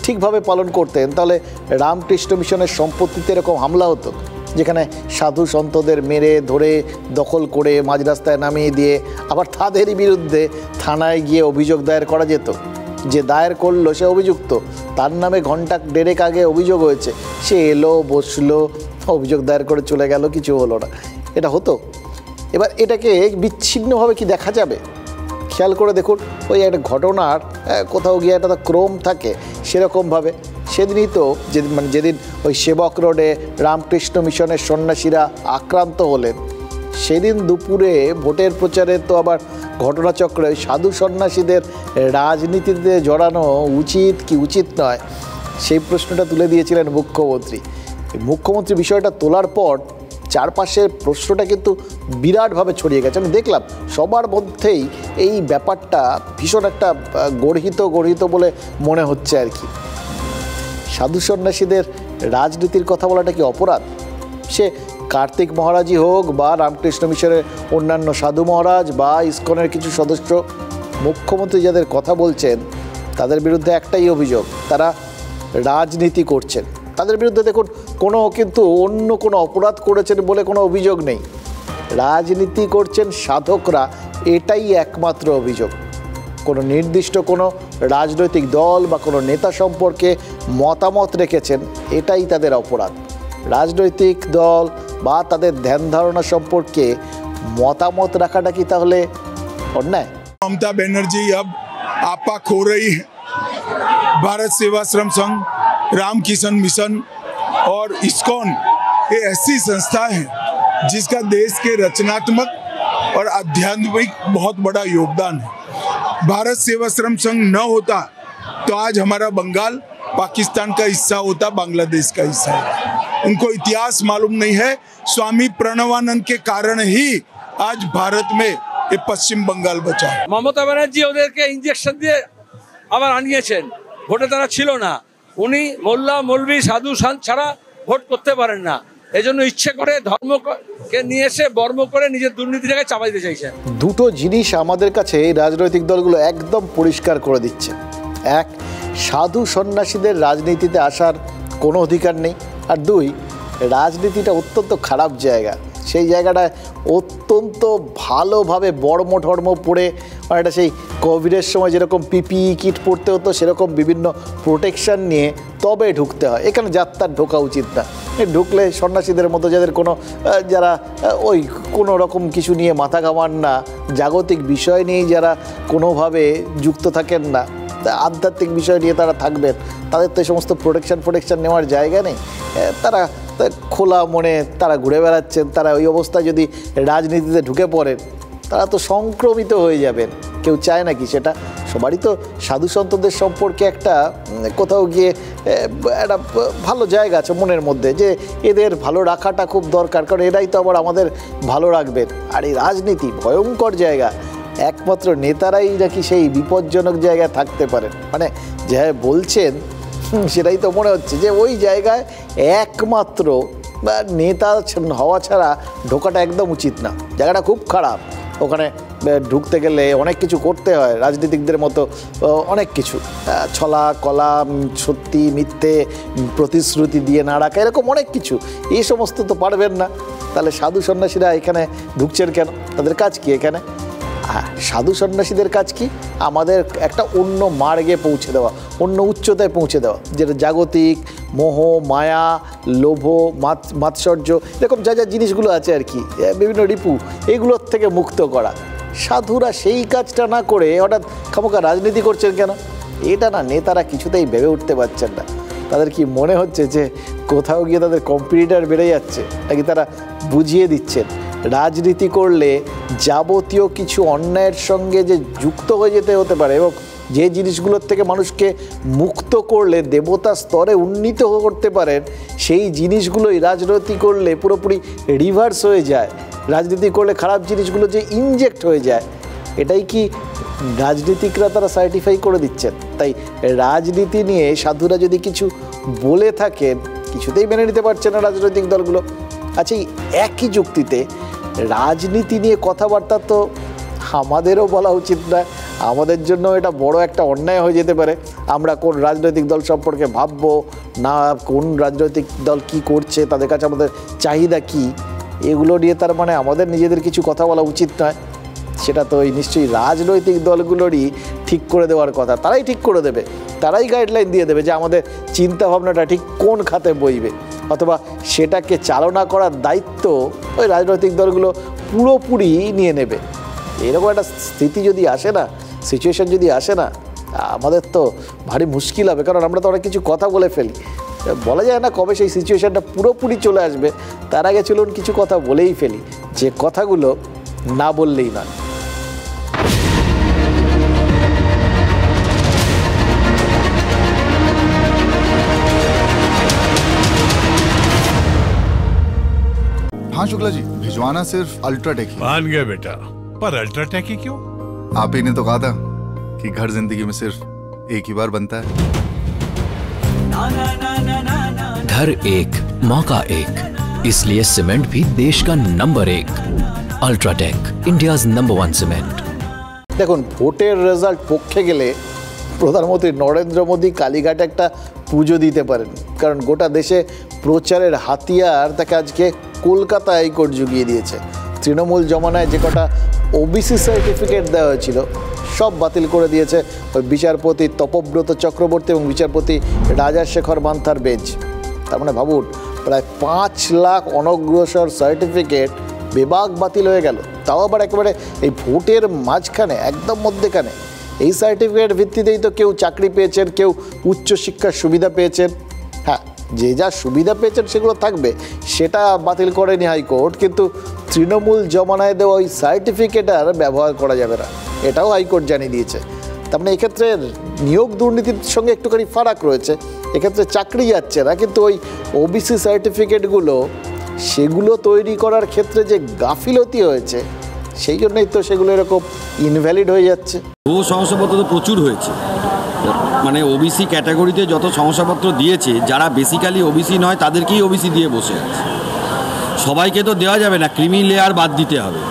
ঠিকভাবে পালন করতেন, তাহলে রামকৃষ্ণ মিশনের সম্পত্তিতে এরকম হামলা হতো, যেখানে সাধু সন্তদের মেরে ধরে দখল করে মাঝ রাস্তায় নামিয়ে দিয়ে আবার তাদেরই বিরুদ্ধে থানায় গিয়ে অভিযোগ দায়ের করা যেত। যে দায়ের করলো সে অভিযুক্ত, তার নামে ঘন্টা দেড়েক আগে অভিযোগ হয়েছে, সে এলো বসলো অভিযোগ দায়ের করে চলে গেল, কিছু হলো না। এটা হতো। এবার এটাকে বিচ্ছিন্নভাবে কি দেখা যাবে? খেয়াল করে দেখুন, ওই একটা ঘটনার কোথাও গিয়ে একটা ক্রম থাকে, সেরকমভাবে সেদিনই তো যেদিন ওই সেবক রোডে রামকৃষ্ণ মিশনের সন্ন্যাসীরা আক্রান্ত হলেন, সেদিন দুপুরে ভোটের প্রচারে তো আবার ঘটনাচক্রে ওই সাধু সন্ন্যাসীদের রাজনীতিতে জড়ানো উচিত কি উচিত নয়, সেই প্রশ্নটা তুলে দিয়েছিলেন মুখ্যমন্ত্রী। মুখ্যমন্ত্রী বিষয়টা তোলার পর চারপাশের প্রশ্নটা কিন্তু বিরাটভাবে ছড়িয়ে গেছে। আমি দেখলাম সবার মধ্যেই এই ব্যাপারটা ভীষণ একটা গর্হিত বলে মনে হচ্ছে আর কি। সাধু সন্ন্যাসীদের রাজনীতির কথা বলাটা কি অপরাধ? সে কার্তিক মহারাজই হোক বা রামকৃষ্ণ মিশনের অন্যান্য সাধু মহারাজ বা ইসকনের কিছু সদস্য, মুখ্যমন্ত্রী যাদের কথা বলছেন তাদের বিরুদ্ধে একটাই অভিযোগ, তারা রাজনীতি করছেন। তাদের বিরুদ্ধে দেখুন কিন্তু অন্য কোনো অপরাধ করেছেন বলে কোনো অভিযোগ নেই, রাজনীতি করছেন সাধকরা, এটাই একমাত্র অভিযোগ। কোনো নির্দিষ্ট কোনো রাজনৈতিক দল বা কোনো নেতা সম্পর্কে মতামত রেখেছেন, এটাই তাদের অপরাধ। রাজনৈতিক দল বা তাদের ধ্যান ধারণা সম্পর্কে মতামত রাখাটা কি তাহলে অন্যায়? ममता बनर्जी अब आपा खो रही है। भारत सेवाश्रम संघ, रामकिशन मिशन और इस्कॉन ये ऐसी संस्था है जिसका देश के रचनात्मक और आध्यात्मिक बहुत बड़ा योगदान है। भारत सेवाश्रम संघ न होता तो आज हमारा बंगाल पाकिस्तान का हिस्सा होता, बांग्लादेश का हिस्सा है। उनको इतिहास मालूम नहीं है। स्वामी प्रणवानंद के कारण ही आज भारत में ये पश्चिम बंगाल बचा। মমতা ব্যানার্জি ওদেরকে ইনজেকশন দিয়ে আবার আনিয়েছেন, ভোটে তারা ছিল না। উনি মোল্লা মৌলবি সাধু সন্ত ছাড়া ভোট করতে পারেন না, এজন্য ইচ্ছে করে ধর্মকে নিয়ে এসে বর্ম করে নিজের দুর্নীতিটাকে চাপাই দিতে চাইছেন। দুটো জিনিস আমাদের কাছে এই রাজনৈতিক দলগুলো একদম পরিষ্কার করে দিচ্ছে। এক, সাধু সন্ন্যাসীদের রাজনীতিতে আসার কোনো অধিকার নেই, আর দুই, রাজনীতিটা অত্যন্ত খারাপ জায়গা, সেই জায়গাটায় অত্যন্ত ভালোভাবে বর্ম ঠর্ম পরে, অনেকটা সেই কোভিডের সময় যেরকম পিপিই কিট পরতে হতো সেরকম বিভিন্ন প্রোটেকশান নিয়ে তবে ঢুকতে হয়। এখানে যাত্রার ঢোকা উচিত না। ঢুকলে সন্ন্যাসীদের মতো যাদের যারা ওই কোনো রকম কিছু নিয়ে মাথা ঘামান না, জাগতিক বিষয় নিয়েই যারা কোনোভাবে যুক্ত থাকেন না, আধ্যাত্মিক বিষয় নিয়ে তারা থাকবেন, তাদের তো এই সমস্ত প্রোটেকশান নেওয়ার জায়গা নেই। তারা খোলা মনে তারা ঘুরে বেড়াচ্ছেন, তারা ওই অবস্থায় যদি রাজনীতিতে ঢুকে পড়েন তারা তো সংক্রমিত হয়ে যাবেন। কেউ চায় নাকি সেটা? সবারই তো সাধু সন্তদের সম্পর্কে একটা কোথাও গিয়ে একটা ভালো জায়গা আছে মনের মধ্যে, যে এদের ভালো রাখাটা খুব দরকার, কারণ এরাই তো আবার আমাদের ভালো রাখবেন। আর এই রাজনীতি ভয়ঙ্কর জায়গা, একমাত্র নেতারাই নাকি সেই বিপজ্জনক জায়গায় থাকতে পারেন। মানে যা বলছেন সেটাই তো মনে হচ্ছে যে ওই জায়গায় একমাত্র নেতা হওয়া ছাড়া ঢোকাটা একদম উচিত না। জায়গাটা খুব খারাপ, ওখানে ঢুকতে গেলে অনেক কিছু করতে হয়, রাজনীতিকদের মতো অনেক কিছু, ছলা কলা, সত্যি মিথ্যে, প্রতিশ্রুতি দিয়ে না রাখা, এরকম অনেক কিছু। এই সমস্ত তো পারবেন না। তাহলে সাধু সন্ন্যাসীরা এখানে ঢুকছেন কেন? তাদের কাজ কি এখানে? সাধু সন্ন্যাসীদের কাজ কি? আমাদের একটা অন্য মার্গে পৌঁছে দেওয়া, অন্য উচ্চতায় পৌঁছে দেওয়া, যেটা জাগতিক মোহ, মায়া, লোভ, মাৎসর্য, এরকম যা যা জিনিসগুলো আছে আর কি, বিভিন্ন রিপু, এইগুলোর থেকে মুক্ত করা। সাধুরা সেই কাজটা না করে হঠাৎ খামোকা রাজনীতি করছেন কেন? এটা না নেতারা কিছুতেই ভেবে উঠতে পারছেন না। তাদের কি মনে হচ্ছে যে কোথাও গিয়ে তাদের কম্পিটিটার বেড়ে যাচ্ছে, নাকি তারা বুঝিয়ে দিচ্ছেন রাজনীতি করলে যাবতীয় কিছু অন্যায়ের সঙ্গে যে যুক্ত হয়ে যেতে হতে পারে এবং যে জিনিসগুলোর থেকে মানুষকে মুক্ত করলে দেবতা স্তরে উন্নীত করতে পারেন, সেই জিনিসগুলোই রাজনীতি করলে পুরোপুরি রিভার্স হয়ে যায়। রাজনীতি করলে খারাপ জিনিসগুলো যে ইনজেক্ট হয়ে যায়, এটাই কি রাজনীতিকরা তারা সার্টিফাই করে দিচ্ছেন? তাই রাজনীতি নিয়ে সাধুরা যদি কিছু বলে থাকেন, কিছুতেই মেনে নিতে পারছে না রাজনৈতিক দলগুলো। আচ্ছা, এই একই যুক্তিতে রাজনীতি নিয়ে কথাবার্তা তো আমাদেরও বলা উচিত না, আমাদের জন্য এটা বড় একটা অন্যায় হয়ে যেতে পারে। আমরা কোন রাজনৈতিক দল সম্পর্কে ভাববো না, কোন রাজনৈতিক দল কি করছে, তাদের কাছে আমাদের চাহিদা কি, এগুলো নিয়ে তার মানে আমাদের নিজেদের কিছু কথা বলা উচিত নয়। সেটা তো এই নিশ্চয়ই রাজনৈতিক দলগুলোরই ঠিক করে দেওয়ার কথা। তারাই ঠিক করে দেবে, তারাই গাইডলাইন দিয়ে দেবে যে আমাদের চিন্তাভাবনাটা ঠিক কোন খাতে বইবে, অথবা সেটাকে চালনা করার দায়িত্ব ওই রাজনৈতিক দলগুলো পুরোপুরি নিয়ে নেবে। এরকম একটা স্থিতি যদি আসে না, সিচুয়েশন যদি আসে না, আমাদের তো ভারী মুশকিল হবে। কারণ আমরা তো অনেক কিছু কথা বলে ফেলি, বলা যায় না কবে সেই সিচুয়েশনটা পুরোপুরি চলে আসবে। তার আগে চলুন কিছু কথা বলেই ফেলি, যে কথাগুলো না বললেই না। हाँ शुक्ला जी, भिजवाना सिर्फ अल्ट्राटेक ही। मान गया बेटा, पर अल्ट्राटेक ही क्यों? आप ही ने तो कहा था कि घर जिंदगी में सिर्फ एक ही बार बनता है। घर एक मौका एक, इसलिए सीमेंट भी देश का number 1 UltraTech, India's number 1 cement. দেখুন, ভোটের রেজাল্ট পক্ষে গেলে প্রধানমন্ত্রী নরেন্দ্র মোদী কালীঘাটে একটা পুজো দিতে পারেন, কারণ গোটা দেশে প্রচারের হাতিয়ার তাকে আজকে কলকাতা হাইকোর্ট জুগিয়ে দিয়েছে। তৃণমূল জমানায় যে কটা ওবিসি সার্টিফিকেট দেওয়া হয়েছিল সব বাতিল করে দিয়েছে ওই বিচারপতি তপব্রত চক্রবর্তী এবং বিচারপতি রাজাশেখর মান্থার বেঞ্চ। তার মানে ভাবুন, প্রায় 5 লাখ অনগ্রসর সার্টিফিকেট বেবাক বাতিল হয়ে গেল, তাও আবার একেবারে এই ভোটের মাঝখানে, একদম মধ্যেখানে। এই সার্টিফিকেট ভিত্তিতেই তো কেউ চাকরি পেয়েছেন, কেউ উচ্চশিক্ষার সুবিধা পেয়েছেন। হ্যাঁ, যে যা সুবিধা পেয়েছেন সেগুলো থাকবে, সেটা বাতিল করেনি হাইকোর্ট, কিন্তু তৃণমূল জমানায় দেওয়া ওই সার্টিফিকেট আর ব্যবহার করা যাবে না, এটাও হাইকোর্ট জানিয়ে দিয়েছে। তার মানে এক্ষেত্রে নিয়োগ দুর্নীতির সঙ্গে একটুখানি ফারাক রয়েছে। এক্ষেত্রে চাকরি যাচ্ছে না, কিন্তু ওই ওবিসি সার্টিফিকেটগুলো সেগুলো তৈরি করার ক্ষেত্রে যে গাফিলতি হয়েছে, সেই জন্যই তো সেগুলো এরকম ইনভ্যালিড হয়ে যাচ্ছে। ও শংসাপত্র তো প্রচুর হয়েছে, মানে ওবিসি ক্যাটাগরিতে যত শংসাপত্র দিয়েছে, যারা বেসিক্যালি ওবিসি নয় তাদেরকেই ওবিসি দিয়ে বসে আছে। সবাইকে তো দেওয়া যাবে না, ক্রিমি লেয়ার বাদ দিতে হবে।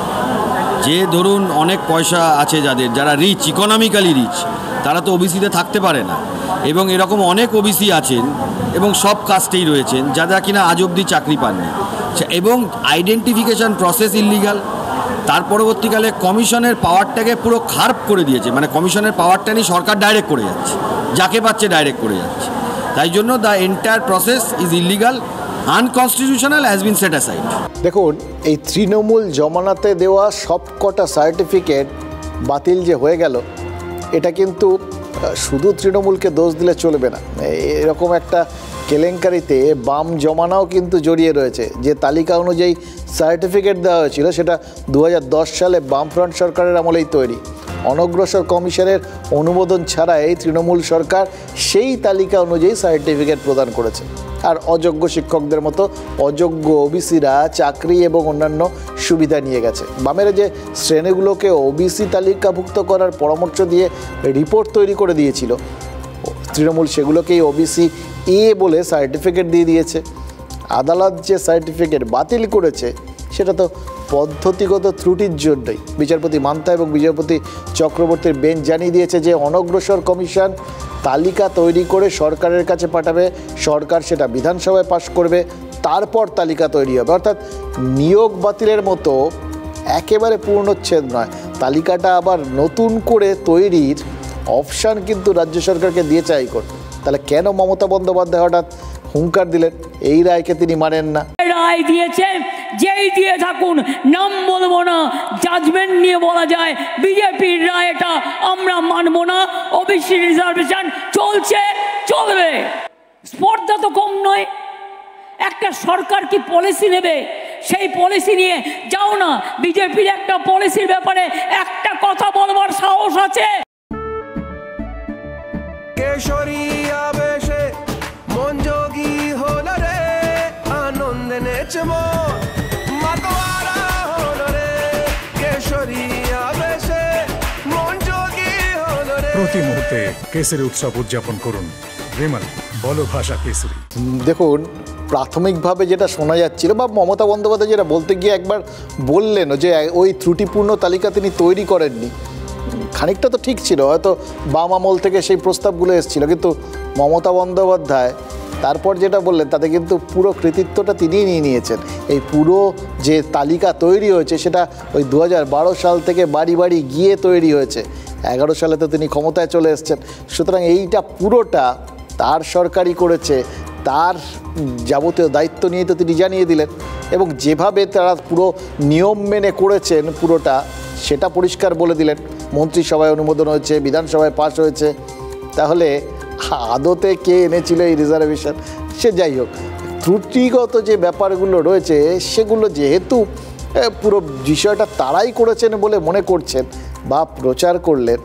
যে ধরুন অনেক পয়সা আছে যাদের, যারা রিচ, ইকোনমিক্যালি রিচ, তারা তো ওবিসিতে থাকতে পারে না। এবং এরকম অনেক ওবিসি আছেন এবং সব কাস্টেই রয়েছেন যারা কিনা আজ অবধি চাকরি পাননি, এবং আইডেন্টিফিকেশন প্রসেস ইল্লিগাল। তার পরবর্তীকালে কমিশনের পাওয়ারটাকে পুরো খারাপ করে দিয়েছে, মানে কমিশনের পাওয়ারটা নিয়ে সরকার ডাইরেক্ট করে যাচ্ছে, যাকে পাচ্ছে ডাইরেক্ট করে যাচ্ছে। তাই জন্য the entire process is illegal, unconstitutional, has been set aside. দেখুন, এই তৃণমূল জমানাতে দেওয়া সবকটা সার্টিফিকেট বাতিল যে হয়ে গেল, এটা কিন্তু শুধু তৃণমূলকে দোষ দিলে চলবে না। এরকম একটা কেলেঙ্কারিতে বাম জমানাও কিন্তু জড়িয়ে রয়েছে। যে তালিকা অনুযায়ী সার্টিফিকেট দেওয়া হয়েছিল সেটা 2010 সালে বামফ্রন্ট সরকারের আমলেই তৈরি। অনগ্রসর কমিশনের অনুমোদন ছাড়াই তৃণমূল সরকার সেই তালিকা অনুযায়ী সার্টিফিকেট প্রদান করেছে। আর অযোগ্য শিক্ষকদের মতো অযোগ্য ওবিসিরা চাকরি এবং অন্যান্য সুবিধা নিয়ে গেছে। বামের যে শ্রেণীগুলোকে ওবিসি তালিকাভুক্ত করার পরামর্শ দিয়ে রিপোর্ট তৈরি করে দিয়েছিল, তৃণমূল সেগুলোকেই ওবিসি এ বলে সার্টিফিকেট দিয়ে দিয়েছে। আদালত যে সার্টিফিকেট বাতিল করেছে সেটা তো পদ্ধতিগত ত্রুটির জন্যই। বিচারপতি মান্থা এবং বিচারপতি চক্রবর্তীর বেঞ্চ জানিয়ে দিয়েছে যে অনগ্রসর কমিশন তালিকা তৈরি করে সরকারের কাছে পাঠাবে, সরকার সেটা বিধানসভায় পাশ করবে, তারপর তালিকা তৈরি হবে। অর্থাৎ নিয়োগ বাতিলের মতো একেবারে পূর্ণচ্ছেদ নয়, তালিকাটা আবার নতুন করে তৈরির অপশান কিন্তু রাজ্য সরকারকে দিয়েছে হাইকোর্ট। তাহলে কেন মমতা বন্দ্যোপাধ্যায় হঠাৎ হুঙ্কার দিলেন? এই রায়কে তিনি মানেন না। রায় দিয়েছে, যেই দিয়ে থাকুন, নাম বলবো না, জাজমেন্ট নিয়ে বলা যায় বিজেপির রায় এটা আমরা মানব না। ওবিসি রিজার্ভেশন চলছে, চলবে। স্পর্ধা তো কম নয়। একটা সরকার কি পলিসি নেবে সেই পলিসি নিয়ে যাও না। বিজেপির একটা পলিসির ব্যাপারে একটা কথা বলবার সাহস আছে? কেশরিয়া বেশে মন যোগী হলো রে, আনন্দে নেচে মন মাতোয়ারা হলো রে, কেশরিয়া বেশে মন যোগী হলো রে। প্রতি মুহূর্তে কেসরি উৎসব উদযাপন করুন। বিমল বলো ভাষা কেসরি। দেখুন, প্রাথমিকভাবে যেটা শোনা যাচ্ছিল বা মমতা বন্দ্যোপাধ্যায় যেটা বলতে গিয়ে একবার বললেন যে ওই ত্রুটিপূর্ণ তালিকা তিনি তৈরি করেননি, খানিকটা তো ঠিক ছিল, হয়তো বাম আমল থেকে সেই প্রস্তাবগুলো এসেছিল, কিন্তু মমতা বন্দ্যোপাধ্যায় তারপর যেটা বললেন তাতে কিন্তু পুরো কৃতিত্বটা তিনিই নিয়ে নিয়েছেন। এই পুরো যে তালিকা তৈরি হয়েছে সেটা ওই 2012 সাল থেকে বাড়ি বাড়ি গিয়ে তৈরি হয়েছে। 11 সালে তো তিনি ক্ষমতায় চলে এসেছেন, সুতরাং এইটা পুরোটা তার সরকারই করেছে, তার যাবতীয় দায়িত্ব নিয়ে তো তিনি জানিয়ে দিলেন, এবং যেভাবে তারা পুরো নিয়ম মেনে করেছেন পুরোটা সেটা পরিষ্কার বলে দিলেন। মন্ত্রিসভায় অনুমোদন হয়েছে, বিধানসভায় পাশ হয়েছে, তাহলে আদতে কে এনেছিল এই রিজার্ভেশন? সে যাই হোক, ত্রুটিগত যে ব্যাপারগুলো রয়েছে সেগুলো যেহেতু পুরো বিষয়টা তারাই করেছেন বলে মনে করছেন বা প্রচার করলেন,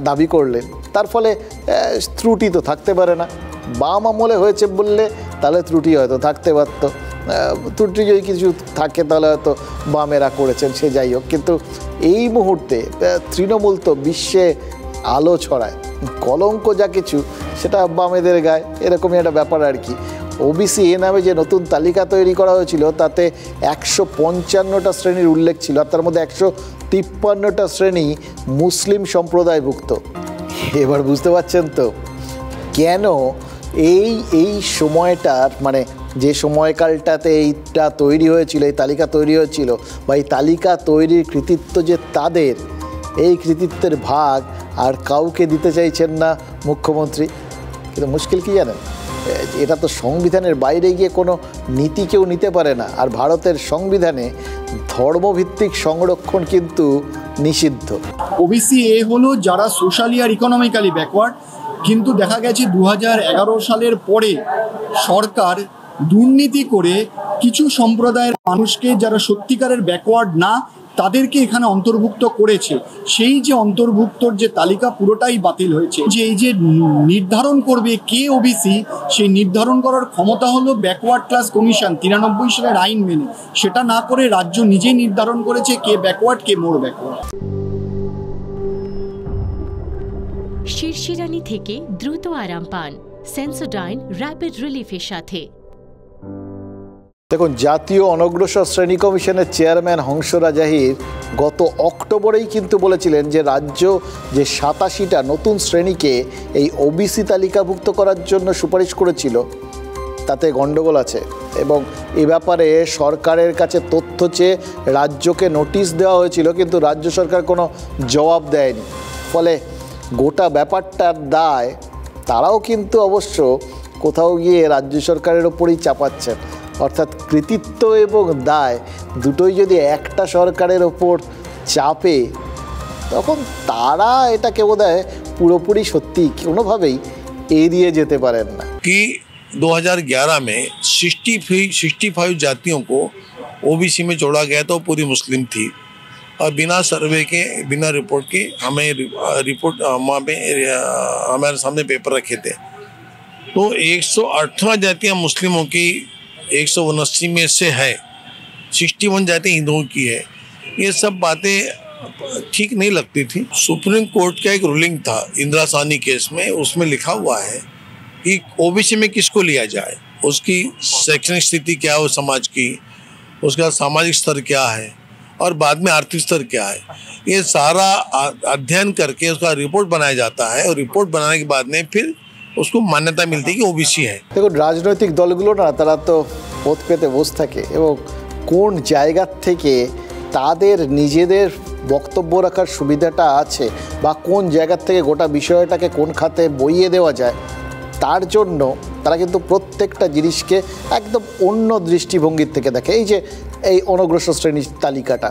দাবি করলেন, তার ফলে ত্রুটি তো থাকতে পারে না। বাম আমলে হয়েছে বললে তাহলে ত্রুটি হয়তো থাকতে পারত, ত্রুটি যদি কিছু থাকে তাহলে হয়তো বামেরা করেছেন, সে যাই হোক। কিন্তু এই মুহূর্তে তৃণমূল তো বিশ্বে আলো ছড়ায়, কলঙ্ক যা কিছু সেটা বামেদের গায়ে, এরকমই একটা ব্যাপার আর কি। ওবিসি এ নামে যে নতুন তালিকা তৈরি করা হয়েছিল তাতে 155টা শ্রেণীর উল্লেখ ছিল, আর তার মধ্যে 153টা শ্রেণী মুসলিম সম্প্রদায়ভুক্ত। এবার বুঝতে পারছেন তো কেন এই সময়টার, মানে যে সময়কালটাতে এইটা তৈরি হয়েছিল, এই তালিকা তৈরি হয়েছিল বা এই তালিকা তৈরির কৃতিত্ব যে তাদের, এই কৃতিত্বের ভাগ আর কাউকে দিতে চাইছেন না মুখ্যমন্ত্রী। কিন্তু মুশকিল কি জানেন, এটা তো সংবিধানের বাইরে গিয়ে কোনো নীতি কেউ নিতে পারে না, আর ভারতের সংবিধানে ধর্মভিত্তিক সংরক্ষণ কিন্তু নিষিদ্ধ। ওবিসি এ হলো যারা সোশ্যালি আর ইকোনমিক্যালি ব্যাকওয়ার্ড, কিন্তু দেখা গেছে 2011 সালের পরে সরকার দুর্নীতি করে কিছু সম্প্রদায়ের মানুষকে যারা সত্যিকারের ব্যাকওয়ার্ড না তাদেরকে এখানে অন্তর্ভুক্ত করেছে। সেই যে অন্তর্ভুক্তর যে তালিকা পুরোটাই বাতিল হয়েছে। যে এই যে নির্ধারণ করবে কে ওবিসি, সেই নির্ধারণ করার ক্ষমতা হলো ব্যাকওয়ার্ড ক্লাস কমিশন 93 সালের আইন মেনে, সেটা না করে রাজ্য নিজেই নির্ধারণ করেছে কে ব্যাকওয়ার্ড কে মোর ব্যাকওয়ার্ড। শিরশিরানি থেকে দ্রুত আরাম পান সেন্সোডাইন র্যাপিড রিলিফের সাথে। দেখুন, জাতীয় অনগ্রসর শ্রেণী কমিশনের চেয়ারম্যান হংসরাজ আহির গত অক্টোবরেই কিন্তু বলেছিলেন যে রাজ্য যে 87টা নতুন শ্রেণীকে এই ওবিসি তালিকাভুক্ত করার জন্য সুপারিশ করেছিল তাতে গণ্ডগোল আছে, এবং এ ব্যাপারে সরকারের কাছে তথ্য চেয়ে রাজ্যকে নোটিশ দেওয়া হয়েছিল, কিন্তু রাজ্য সরকার কোনো জবাব দেয়নি। ফলে গোটা ব্যাপারটার দায় তারাও কিন্তু অবশ্য কোথাও গিয়ে রাজ্য সরকারের ওপরেই চাপাচ্ছেন। অর্থাৎ কৃতিত্ব এবং দায় দুটোই যদি একটা সরকারের ওপর চাপে তখন তারা এটাকে বোধহয় পুরোপুরি সত্যি কোনোভাবেই এড়িয়ে যেতে পারেন না। कि 2011 में 65 जातियों को ओबीसी में जोड़ा गया तो पूरी मुस्लिम थी, और बिना सर्वे के बिना रिपोर्ट के हमें रिपोर्ट हमारे सामने पेपर रखे थे। तो 118 जातियाँ मुस्लिमों की 179 में से है, 61 जातियाँ हिंदुओं की है। ये सब बातें ठीक नहीं लगती थी। सुप्रीम कोर्ट का एक रूलिंग था इंदिरा साहनी केस में, उसमें लिखा हुआ है कि ओबीसी में किसको लिया जाए, उसकी शैक्षणिक स्थिति क्या है, समाज की, उसका सामाजिक स्तर क्या है और बाद में आर्थिक स्तर क्या है, ये सारा अध्ययन करके उसका रिपोर्ट बनाया जाता है, और रिपोर्ट बनाने के बाद में फिर उसको मान्यता मिलती है कि ओबीसी है। দেখুন, রাজনৈতিক দলগুলো না তারা তো পথ পেতে বসে থাকে, এবং কোন জায়গা থেকে তাদের নিজেদের বক্তব্য রাখার সুবিধাটা আছে বা কোন জায়গা থেকে গোটা বিষয়টাকে কোন খাতে বইয়ে দেওয়া যায় তার জন্য তারা কিন্তু প্রত্যেকটা জিনিসকে একদম অন্য দৃষ্টিভঙ্গির থেকে দেখে। এই যে এই অনগ্রসর শ্রেণীর তালিকাটা,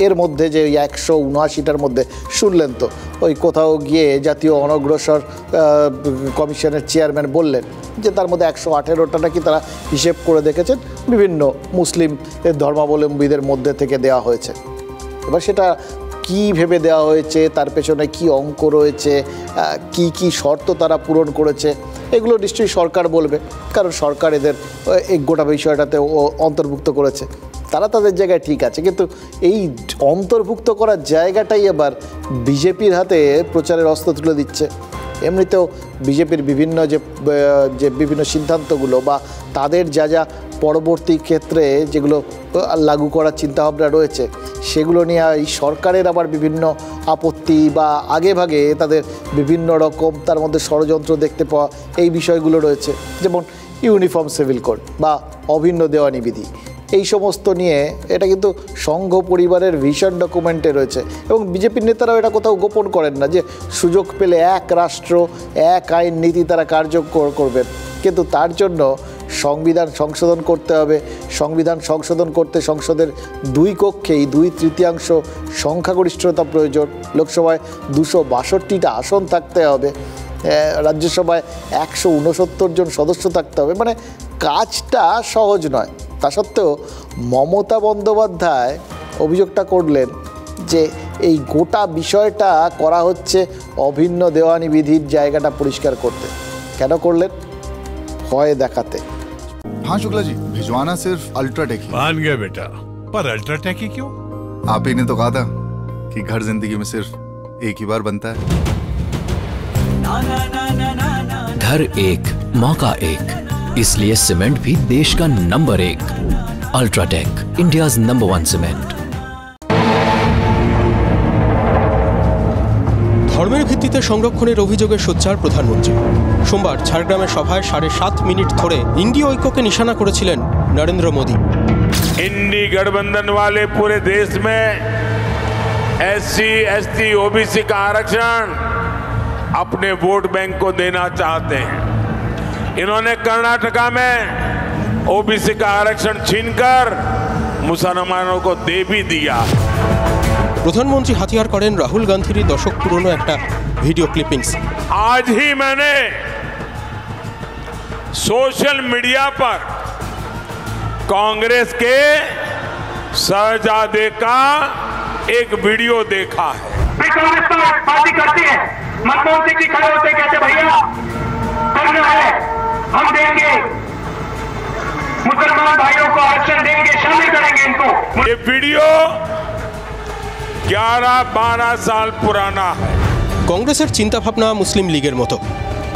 এর মধ্যে যে ওই 179টার মধ্যে শুনলেন তো ওই কোথাও গিয়ে জাতীয় অনগ্রসর কমিশনের চেয়ারম্যান বললেন যে তার মধ্যে 118টা নাকি তারা হিসেব করে দেখেছেন বিভিন্ন মুসলিম ধর্মাবলম্বীদের মধ্যে থেকে দেওয়া হয়েছে। এবার সেটা কি ভেবে দেওয়া হয়েছে, তার পেছনে কি অঙ্ক রয়েছে, কি কি শর্ত তারা পূরণ করেছে, এগুলো নিশ্চয়ই সরকার বলবে, কারণ সরকার এদের এই গোটা বিষয়টাতে অন্তর্ভুক্ত করেছে। তারা তাদের জায়গায় ঠিক আছে, কিন্তু এই অন্তর্ভুক্ত করার জায়গাটাই এবার বিজেপির হাতে প্রচারের অস্ত্র তুলে দিচ্ছে। এমনিতেও বিজেপির বিভিন্ন যে বিভিন্ন সিদ্ধান্তগুলো বা তাদের যা যা পরবর্তী ক্ষেত্রে যেগুলো লাগু করার চিন্তাভাবনা রয়েছে সেগুলো নিয়ে এই সরকারের আবার বিভিন্ন আপত্তি বা আগেভাগে তাদের বিভিন্ন রকম তার মধ্যে ষড়যন্ত্র দেখতে পাওয়া এই বিষয়গুলো রয়েছে, যেমন ইউনিফর্ম সিভিল কোড বা অভিন্ন দেওয়ানি বিধি। এই সমস্ত নিয়ে এটা কিন্তু সংঘ পরিবারের ভিশন ডকুমেন্টে রয়েছে এবং বিজেপির নেতারাও এটা কোথাও গোপন করেন না যে সুযোগ পেলে এক রাষ্ট্র এক আইন নীতি তারা কার্যকর করবেন, কিন্তু তার জন্য সংবিধান সংশোধন করতে হবে। সংবিধান সংশোধন করতে সংসদের 2 কক্ষেই 2/3 সংখ্যাগরিষ্ঠতা প্রয়োজন। লোকসভায় 262টা আসন থাকতে হবে, রাজ্যসভায় 169 জন সদস্য থাকতে হবে। মানে কাজটা সহজ নয়। তা সত্ত্বেও মমতা বন্দ্যোপাধ্যায় অভিযোগটা করলেন যে এই গোটা বিষয়টা করা হচ্ছে অভিন্ন দেওয়ানি বিধির জায়গাটা পরিষ্কার করতে। কেন করলেন? ভয় দেখাতে। हाँ शुक्ला जी, भिजवाना सिर्फ अल्ट्राटेक ही। मान गया बेटा, पर अल्ट्राटेक ही क्यों? आप ही ने तो कहा था कि घर जिंदगी में सिर्फ एक ही बार बनता है। घर एक मौका एक, इसलिए सीमेंट भी देश का number 1 UltraTech, India's number 1 cement. ধর্মের ভিত্তিতে সংরক্ষণের অভিযোগে সোচ্চার প্রধানমন্ত্রী। সোমবার ঝাড়গ্রামের সভায় 7.5 মিনিট ধরে ইন্ডি ঐক্যকে নিশানা করেছিলেন নরেন্দ্র মোদী। इंडी गठबंधन वाले पूरे देश में SC, ST, OBC का आरक्षण अपने वोट बैंक को देना चाहते हैं। इन्होंने कर्नाटका में OBC का आरक्षण छीनकर मुसलमानों को दे भी दिया। প্রধানমন্ত্রী হাতিয়ার করেন রাহুল গান্ধীর দশক পুরনো একটা ভিডিও ক্লিপিংস। आज ही मैंने सोशल मीडिया पर कांग्रेस के शहजादे का एक वीडियो देखा है। कांग्रेस पार्टी करती है, मनमोहन सिंह जी खड़े होते कहते भैया करना है, हम देंगे, मुसलमान भाइयों को आरक्षण देंगे, शामिल करेंगे इनको। ये वीडियो 11-12 साल पुराना है। কংগ্রেসের চিন্তাভাবনা মুসলিম লীগের মতো।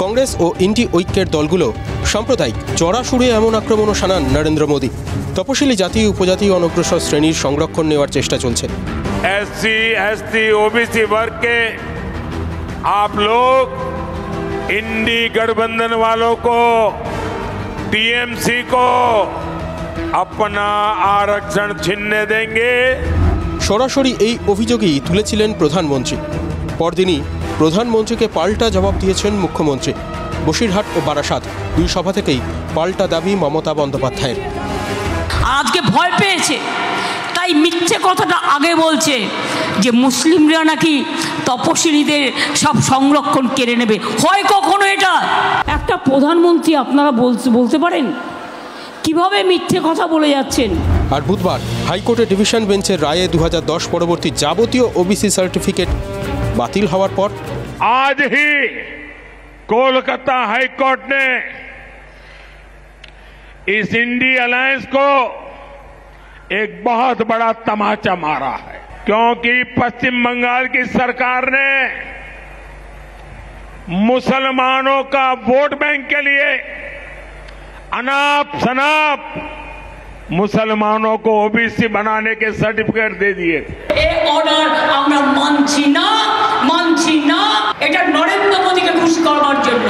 কংগ্রেস ও ইন্ডি ঐক্যের দলগুলো সাম্প্রদায়িক চড়া সুরে এমন আক্রমণও শানান নরেন্দ্র মোদী। তপশিলি জাতি উপজাতি অনগ্রসর শ্রেণীর সংরক্ষণ নেওয়ার চেষ্টা চলছে। SC, ST, OBC वर्ग के आप लोग इंडी गठबंधन वालों को, TMC को अपना आरक्षण छीनने देंगे। সরাসরি এই অভিযোগই তুলেছিলেন প্রধানমন্ত্রী। পরদিনই প্রধানমন্ত্রীকে পাল্টা জবাব দিয়েছেন মুখ্যমন্ত্রী। বসিরহাট ও বারাসাত 2 সভা থেকেই পাল্টা দাবি মমতা বন্দ্যোপাধ্যায়ের। আজকে ভয় পেয়েছে, তাই মিথ্যে কথাটা আগে বলছে যে মুসলিমরা নাকি তপশিলীদের সব সংরক্ষণ কেড়ে নেবে। হয় কখনো এটা? একটা প্রধানমন্ত্রী আপনারা বলতে পারেন কিভাবে মিথ্যে কথা বলে যাচ্ছেন? আর বুধবার হাইকোর্টের ডিভিশন বেঞ্চের রায়ে 2010 পরবর্তী যাবতীয় OBC সার্টিফিকেট বাতিল হওয়ার পর आज ही कोलकाता हाईकोर्ट ने इस इंडी अलायंस को एक बहुत बड़ा तमाचा मारा है, क्योंकि पश्चिम बंगाल की सरकार ने मुसलमानों का वोट बैंक के लिए अनाप शनाप मुसलमानों को OBC बनाने के सर्टिफिकेट दे दिए थे। এই অর্ডার আমরা মানছি না। এটা নরেন্দ্র মোদীকে খুশি করবার জন্য।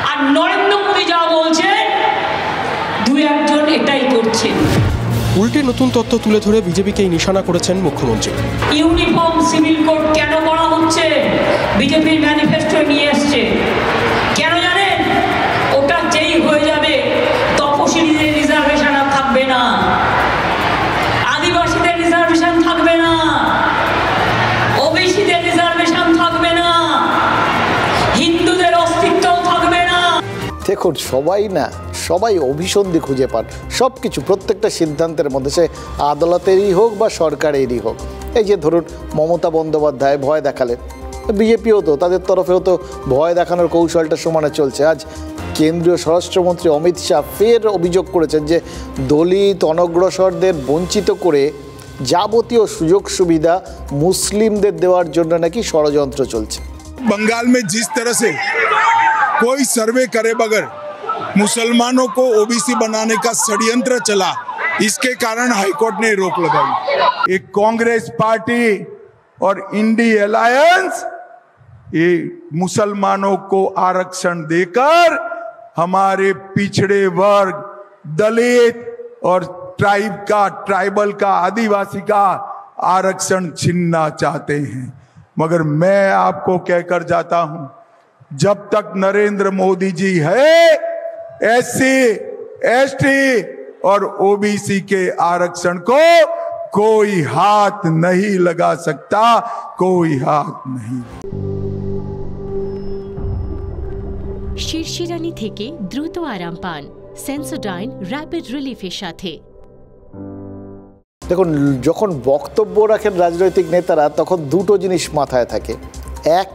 আর নরেন্দ্র মোদী যা বলছে 2-1 জন এটাই করছেন। উল্টে নতুন তথ্য তুলে ধরে বিজেপিকেই নিশানা করেছেন মুখ্যমন্ত্রী। ইউনিফর্ম সিভিল কোড কেন করা হচ্ছে? বিজেপির ম্যানিফেস্টো নিয়ে এসছে। কেন জানেন? ওটা যেই হয়ে যাবে তপশিলীদের রিজার্ভেশন আর থাকবে না, আদিবাসীদের রিজার্ভেশন থাকবে না, দেখুন সবাই অভিসন্ধি খুঁজে পান সব কিছু, প্রত্যেকটা সিদ্ধান্তের মধ্যে, সে আদালতেরই হোক বা সরকারেরই হোক। এই যে ধরুন মমতা বন্দ্যোপাধ্যায় ভয় দেখালেন, বিজেপিও তো তাদের তরফেও তো ভয় দেখানোর কৌশলটা সমানে চলছে। আজ কেন্দ্রীয় স্বরাষ্ট্রমন্ত্রী অমিত শাহ ফের অভিযোগ করেছেন যে দলিত অনগ্রসরদের বঞ্চিত করে যাবতীয় সুযোগ সুবিধা মুসলিমদের দেওয়ার জন্য নাকি ষড়যন্ত্র চলছে। बंगाल में जिस तरह से कोई सर्वे करे बगैर मुसलमानों को ओबीसी बनाने का षड्यंत्र चला, इसके कारण हाईकोर्ट ने रोक लगाई। एक कांग्रेस पार्टी और इंडी अलायंस ये मुसलमानों को आरक्षण देकर हमारे पिछड़े वर्ग, दलित और ट्राइबल का, आदिवासी का आरक्षण छीनना चाहते हैं। मगर मैं आपको कहकर जाता हूं, जब तक नरेंद्र मोदी जी है, एससी, एसटी और ओबीसी के आरक्षण को कोई हाथ नहीं लगा सकता, कोई हाथ नहीं। শিরশিরানি থেকে দ্রুত আরাম পান সেন্সোডাইন র্যাপিড রিলিফের সাথে। দেখুন, যখন বক্তব্য রাখেন রাজনৈতিক নেতারা তখন দুটো জিনিস মাথায় থাকে। এক,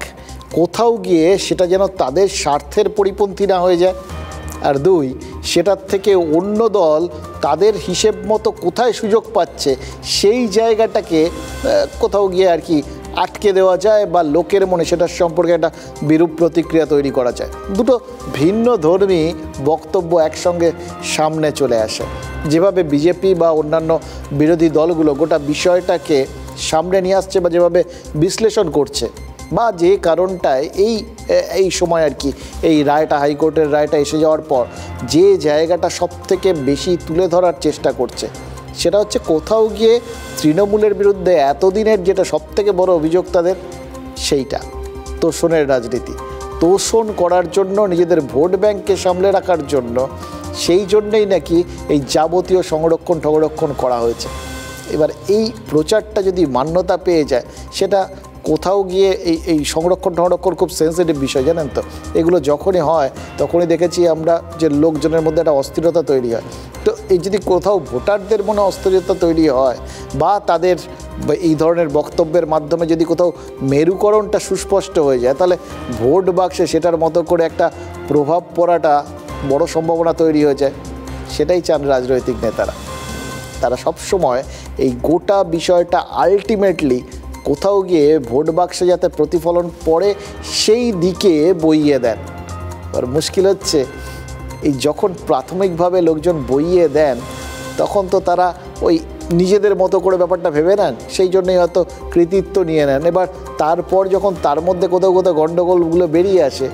কোথাও গিয়ে সেটা যেন তাদের স্বার্থের পরিপন্থী না হয়ে যায়, আর দুই, সেটার থেকে অন্য দল তাদের হিসেব মতো কোথায় সুযোগ পাচ্ছে সেই জায়গাটাকে কোথাও গিয়ে আর কি আটকে দেওয়া যায় বা লোকের মনে সেটার সম্পর্কে একটা বিরূপ প্রতিক্রিয়া তৈরি করা যায়। দুটো ভিন্ন ধর্মী বক্তব্য একসঙ্গে সামনে চলে আসে। যেভাবে বিজেপি বা অন্যান্য বিরোধী দলগুলো গোটা বিষয়টাকে সামনে নিয়ে আসছে বা যেভাবে বিশ্লেষণ করছে, বা যে কারণটায় এই সময় আর কি এই রায়টা, হাইকোর্টের রায়টা এসে যাওয়ার পর যে জায়গাটা সবথেকে বেশি তুলে ধরার চেষ্টা করছে সেটা হচ্ছে কোথাও গিয়ে তৃণমূলের বিরুদ্ধে এতদিনের যেটা সবথেকে বড় অভিযোগ তাদের, সেইটা তোষণের রাজনীতি। তোষণ করার জন্য, নিজেদের ভোট ব্যাংককে সামলে রাখার জন্য, সেই জন্যেই নাকি এই যাবতীয় সংরক্ষণ করা হয়েছে। এবার এই প্রচারটা যদি মান্যতা পেয়ে যায়, সেটা কোথাও গিয়ে এই সংরক্ষণ খুব সেন্সিটিভ বিষয়, জানেন তো। এগুলো যখনই হয় তখনই দেখেছি আমরা যে লোকজনের মধ্যে একটা অস্থিরতা তৈরি হয়। তো এই যদি কোথাও ভোটারদের মনে অস্থিরতা তৈরি হয় বা তাদের এই ধরনের বক্তব্যের মাধ্যমে যদি কোথাও মেরুকরণটা সুস্পষ্ট হয়ে যায়, তাহলে ভোট বাক্সে সেটার মতো করে একটা প্রভাব পড়াটা বড় সম্ভাবনা তৈরি হয়ে যায়। সেটাই চান রাজনৈতিক নেতারা। তারা সবসময় এই গোটা বিষয়টা আলটিমেটলি কোথাও গিয়ে ভোট বাক্সে যাতে প্রতিফলন পড়ে সেই দিকে বইয়ে দেন। আর মুশকিল হচ্ছে, এই যখন প্রাথমিকভাবে লোকজন বইয়ে দেন তখন তো তারা ওই নিজেদের মতো করে ব্যাপারটা ভেবে নেন, সেই জন্যই হয়তো কৃতিত্ব নিয়ে নেন। এবার তারপর যখন তার মধ্যে কোথাও গণ্ডগোলগুলো বেরিয়ে আসে,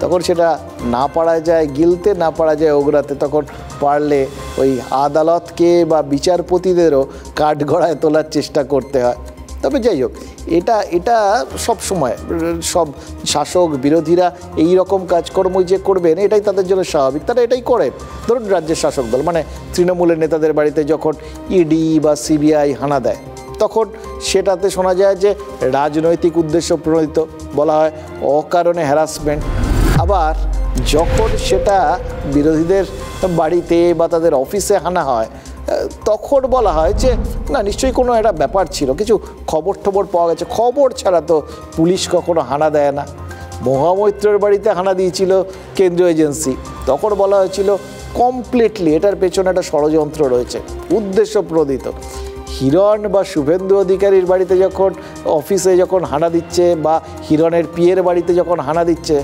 তখন সেটা না পারা যায় গিলতে, না পারা যায় ওগরাতে, তখন পারলে ওই আদালতকে বা বিচারপতিদেরও কাঠগড়ায় তোলার চেষ্টা করতে হয়। তবে যাই হোক, এটা সব সময় সব শাসক বিরোধীরা এই রকম কাজকর্মই যে করবেন এটাই তাদের জন্য স্বাভাবিক, তারা এটাই করেন। ধরুন রাজ্যের শাসক দল মানে তৃণমূলের নেতাদের বাড়িতে যখন ইডি বা সিবিআই হানা দেয়, তখন সেটাতে শোনা যায় যে রাজনৈতিক উদ্দেশ্য প্রণোদিত, বলা হয় অকারণে হ্যারাসমেন্ট। আবার যখন সেটা বিরোধীদের বাড়িতে বা তাদের অফিসে হানা হয়, তখন বলা হয় যে না, নিশ্চয়ই কোনো একটা ব্যাপার ছিল, কিছু খবর পাওয়া গেছে। খবর ছাড়া তো পুলিশ কখনো হানা দেয় না। মহামৈত্রের বাড়িতে হানা দিয়েছিল কেন্দ্রীয় এজেন্সি, তখন বলা হয়েছিল কমপ্লিটলি এটার পেছনে একটা ষড়যন্ত্র রয়েছে, উদ্দেশ্য প্রণোদিত। হিরণ বা শুভেন্দু অধিকারীর বাড়িতে যখন অফিসে যখন হানা দিচ্ছে বা হিরণের পিয়ের বাড়িতে যখন হানা দিচ্ছে,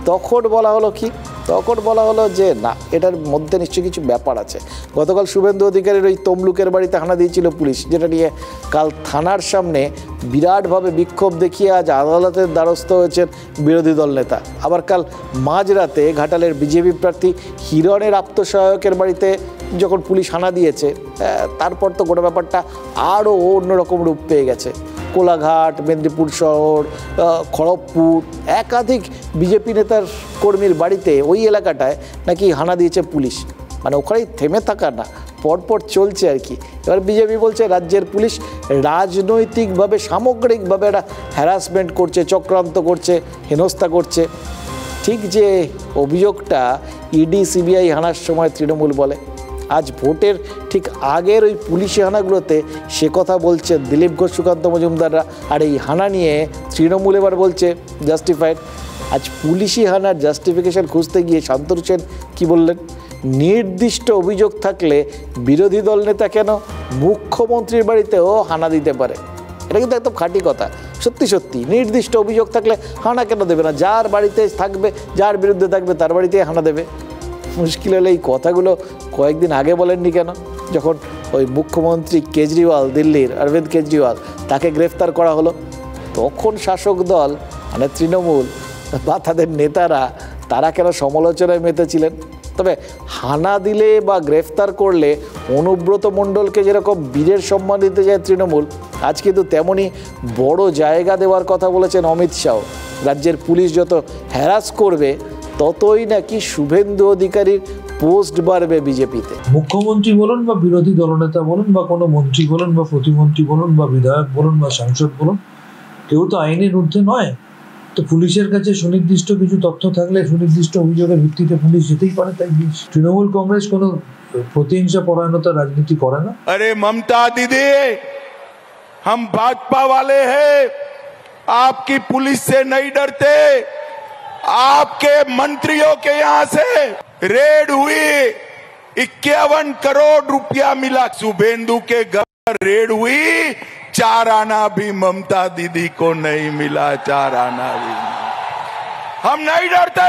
তখন বলা হলো কি, তখন বলা হলো যে না, এটার মধ্যে নিশ্চয়ই কিছু ব্যাপার আছে। গতকাল শুভেন্দু অধিকারীর ওই তমলুকের বাড়িতে হানা দিয়েছিল পুলিশ, যেটা নিয়ে কাল থানার সামনে বিরাটভাবে বিক্ষোভ দেখিয়ে আজ আদালতের দ্বারস্থ হয়েছেন বিরোধী দল নেতা। আবার কাল মাঝরাতে ঘাটালের বিজেপি প্রার্থী হিরণের আত্মসহায়কের বাড়িতে যখন পুলিশ হানা দিয়েছে, তারপর তো গোটা ব্যাপারটা আরও অন্যরকম রূপ পেয়ে গেছে। কোলাঘাট, মেদিনীপুর শহর, খড়গপুর, একাধিক বিজেপি নেতার কর্মীর বাড়িতে ওই এলাকাটায় নাকি হানা দিয়েছে পুলিশ। মানে ওখানেই থেমে থাকা না, পরপর চলছে আর কি। এবার বিজেপি বলছে রাজ্যের পুলিশ রাজনৈতিকভাবে সামগ্রিকভাবে একটা হ্যারাসমেন্ট করছে, চক্রান্ত করছে, হেনস্থা করছে। ঠিক যে অভিযোগটা ইডি সিবিআই হানার সময় তৃণমূল বলে, আজ ভোটের ঠিক আগের ওই পুলিশি হানাগুলোতে সে কথা বলছে দিলীপ ঘোষ, সুকান্ত মজুমদাররা, আর এই হানা নিয়ে তৃণমূল এবার বলছে জাস্টিফাইড। আজ পুলিশি হানার জাস্টিফিকেশন খুঁজতে গিয়ে শান্তনু সেন কী বললেন, নির্দিষ্ট অভিযোগ থাকলে বিরোধী দল নেতা কেন মুখ্যমন্ত্রীর বাড়িতেও হানা দিতে পারে। এটা কিন্তু একদম খাঁটি কথা, সত্যি সত্যি নির্দিষ্ট অভিযোগ থাকলে হানা কেন দেবে না? যার বাড়িতে থাকবে, যার বিরুদ্ধে থাকবে তার বাড়িতেই হানা দেবে। মুশকিল হলে এই কথাগুলো কয়েকদিন আগে বলেননি কেন, যখন ওই মুখ্যমন্ত্রী কেজরিওয়াল, দিল্লির অরবিন্দ কেজরিওয়াল, তাকে গ্রেফতার করা হলো, তখন শাসক দল মানে তৃণমূল বা তাদের নেতারা তারা কেন সমালোচনায় মেতেছিলেন? তবে হানা দিলে বা গ্রেফতার করলে অনুব্রত মণ্ডলকে যেরকম বীরের সম্মান দিতে যায় তৃণমূল, আজ কিন্তু তেমনই বড় জায়গা দেওয়ার কথা বলেছেন অমিত শাহ। রাজ্যের পুলিশ যত হ্যারাস করবে ততই নাকি শুভেন্দু অধিকারীর পোস্ট বাড়বে বিজেপিতে। মুখ্যমন্ত্রী বলুন বা বিরোধী দলনেতা বলুন বা কোনো মন্ত্রী বলুন বা প্রতিমন্ত্রী বলুন বা বিধায়ক বলুন বা সাংসদ বলুন, কেউ তো আইনের ঊর্ধ্বে নয়। তো পুলিশের কাছে সুনির্দিষ্ট কিছু তথ্য থাকলে সুনির্দিষ্ট অভিযোগের ভিত্তিতে পুলিশ যেতেই পারে। তাই তৃণমূল কংগ্রেস কোনো প্রতিহিংসা পরায়ণতা রাজনীতি করে না। अरे ममता दीदी, हम भाजपा वाले हैं, आपकी पुलिस से नहीं डरते। आपके मंत्रियों के यहाँ से रेड हुई, 51 करोड़ रुपया मिला। शुभेंदु के घर रेड हुई, 4 आना भी ममता दीदी को नहीं मिला, 4 आना भी। हम नहीं डरते।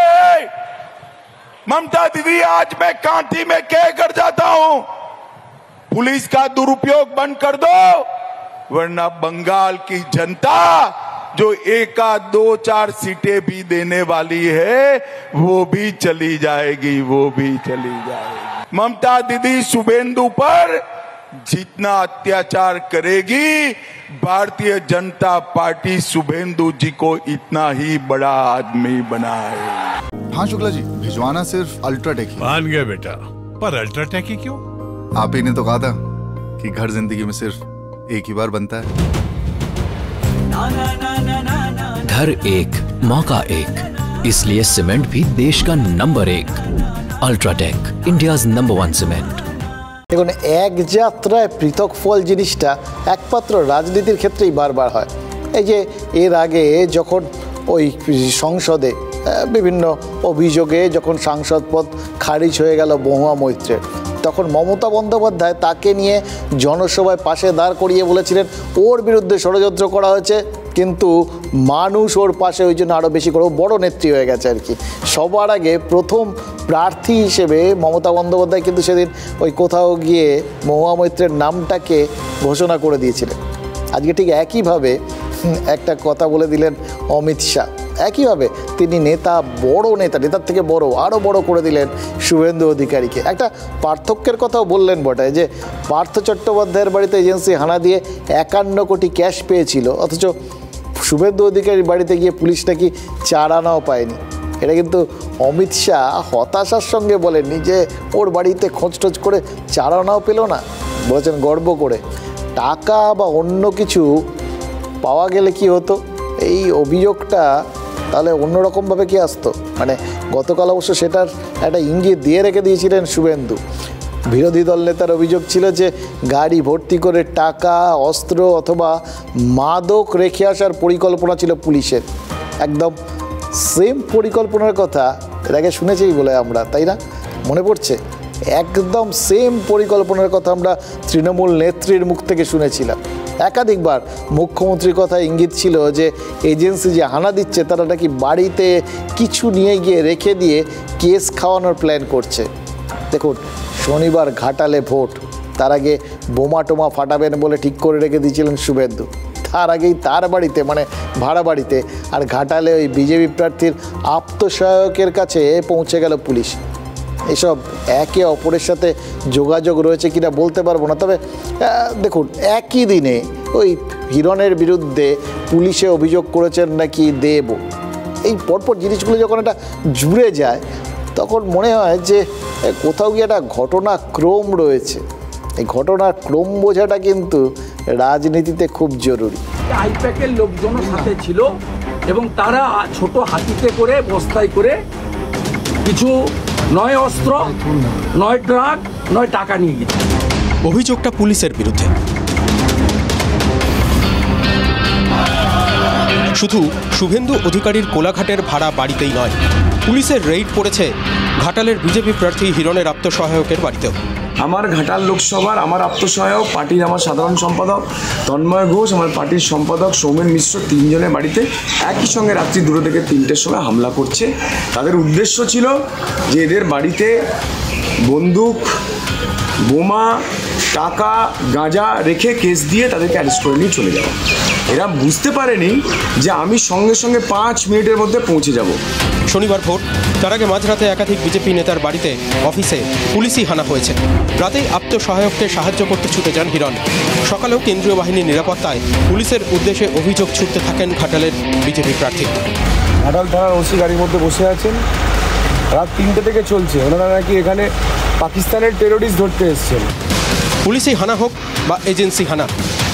ममता दीदी, आज मैं कांटी में कह कर जाता हूं, पुलिस का दुरुपयोग बंद कर दो, वरना बंगाल की जनता जो 1 2 4 सीटें भी देने वाली है वो भी चली जाएगी, वो भी चली जाएगी। ममता दीदी शुभेंदु पर जितना अत्याचार करेगी, भारतीय जनता पार्टी शुभेंदु जी को इतना ही बड़ा आदमी बनाएगी। हाँ शुक्ला जी, भिजवाना सिर्फ अल्ट्राटेक ही। मान गया बेटा, पर अल्ट्राटेक ही क्यों? आप ही ने तो कहा था कि घर जिंदगी में सिर्फ एक ही बार बनता है। घर एक मौका एक, इसलिए सीमेंट भी देश का number 1 UltraTech, India's number 1 cement. দেখুন, এক যাত্রায় পৃথক ফল জিনিসটা একমাত্র রাজনীতির ক্ষেত্রেই বারবার হয়। এই যে এর আগে যখন ওই সংসদে বিভিন্ন অভিযোগে যখন সাংসদ পদ খারিজ হয়ে গেল মহুয়া মৈত্রের, তখন মমতা বন্দ্যোপাধ্যায় তাকে নিয়ে জনসভায় পাশে দাঁড় করিয়ে বলেছিলেন ওর বিরুদ্ধে ষড়যন্ত্র করা হয়েছে, কিন্তু মানুষ ওর পাশে ওই জন্য আরও বেশি করে বড় নেত্রী হয়ে গেছে আর কি। সবার আগে প্রথম প্রার্থী হিসেবে মমতা বন্দ্যোপাধ্যায় কিন্তু সেদিন ওই কোথাও গিয়ে মহুয়া মৈত্রের নামটাকে ঘোষণা করে দিয়েছিলেন। আজকে ঠিক একইভাবে একটা কথা বলে দিলেন অমিত শাহ, একইভাবে তিনি নেতা, বড় নেতা, নেতার থেকে বড়, আরও বড় করে দিলেন শুভেন্দু অধিকারীকে। একটা পার্থক্যের কথাও বললেন বটে, যে পার্থ চট্টোপাধ্যায়ের বাড়িতে এজেন্সি হানা দিয়ে 51 কোটি ক্যাশ পেয়েছিল, অথচ শুভেন্দু অধিকারীর বাড়িতে গিয়ে পুলিশ নাকি 4 আনাও পায়নি। এটা কিন্তু অমিত শাহ হতাশার সঙ্গে বলেননি যে ওর বাড়িতে খোঁজটোজ করে 4 আনাও পেল না, বলেছেন গর্ব করে। টাকা বা অন্য কিছু পাওয়া গেলে কি হতো, এই অভিযোগটা তাহলে অন্যরকমভাবে কি আসতো? মানে গতকাল অবশ্য সেটার একটা ইঙ্গিত দিয়ে রেখে দিয়েছিলেন শুভেন্দু। বিরোধী দল নেতার অভিযোগ ছিল যে গাড়ি ভর্তি করে টাকা, অস্ত্র অথবা মাদক রেখে আসার পরিকল্পনা ছিল পুলিশের। একদম সেম পরিকল্পনার কথা এর আগে শুনেছেই বলে আমরা, তাই না? মনে পড়ছে? একদম সেম পরিকল্পনার কথা আমরা তৃণমূল নেত্রীর মুখ থেকে শুনেছিলাম। একাধিকবার মুখ্যমন্ত্রীর কথা ইঙ্গিত ছিল যে এজেন্সি যে হানা দিচ্ছে তারা নাকি বাড়িতে কিছু নিয়ে গিয়ে রেখে দিয়ে কেস খাওয়ানোর প্ল্যান করছে। দেখুন, শনিবার ঘাটালে ভোট, তার আগে বোমা টোমা ফাটাবেন বলে ঠিক করে রেখে দিয়েছিলেন শুভেন্দু। তার আগেই তার বাড়িতে, মানে ভাড়া বাড়িতে, আর ঘাটালে ওই বিজেপি প্রার্থীর আপ্তসহায়কের কাছে পৌঁছে গেল পুলিশ। এসব একে অপরের সাথে যোগাযোগ রয়েছে কিনা বলতে পারবো না, তবে দেখুন একই দিনে ওই হিরণের বিরুদ্ধে পুলিশে অভিযোগ করেছেন নাকি দেব। এই পরপর জিনিসগুলো যখন একটা জুড়ে যায় তখন মনে হয় যে কোথাও গিয়ে একটা ঘটনাক্রম রয়েছে। এই ঘটনার ক্রম বোঝাটা কিন্তু রাজনীতিতে খুব জরুরি। আইপ্যাকের লোকজনের সাথে ছিল এবং তারা ছোট হাতিতে করে বস্তায় করে কিছু নয় অস্ত্র, নয় ড্রাগ, নয় টাকা নিয়ে গেছে। অভিযোগটা পুলিশের বিরুদ্ধে। শুধু শুভেন্দু অধিকারীর কোলাঘাটের ভাড়া বাড়িতেই নয়, পুলিশের রেইড পড়েছে ঘাটালের বিজেপি প্রার্থী হিরণের আত্মসহায়কের বাড়িতেও। আমার ঘাটাল লোকসভার আমার আত্মসহায়ক, পার্টির আমার সাধারণ সম্পাদক তন্ময় ঘোষ, আমার পার্টির সম্পাদক সৌমেন মিশ্র, 3 জনের বাড়িতে একই সঙ্গে রাত্রি 2 থেকে 3টের সময় হামলা করছে। তাদের উদ্দেশ্য ছিল যে এদের বাড়িতে বন্দুক, বোমা, টাকা, গাঁজা রেখে কেস দিয়ে তাদেরকে অ্যারেস্ট করে নিয়ে চলে যাওয়া। এরা বুঝতে পারেনি যে আমি সঙ্গে সঙ্গে 5 মিনিটের মধ্যে পৌঁছে যাব। শনিবার ভোর, তার আগে মাঝরাতে একাধিক বিজেপি নেতার বাড়িতে, অফিসে পুলিশি হানা হয়েছে। রাতেই আত্মসহায়ককে সাহায্য করতে ছুটে যান হিরণ। সকালেও কেন্দ্রীয় বাহিনীর নিরাপত্তায় পুলিশের উদ্দেশ্যে অভিযোগ ছুটতে থাকেন ঘাটালের বিজেপি প্রার্থী। ঘাটাল থানার ওসি গাড়ির মধ্যে বসে আছেন, রাত 3টে থেকে চলছে। ওনারা নাকি এখানে পাকিস্তানের টেরোরিস্ট ধরতে এসেছেন। পুলিশি হানা হোক বা এজেন্সি হানা,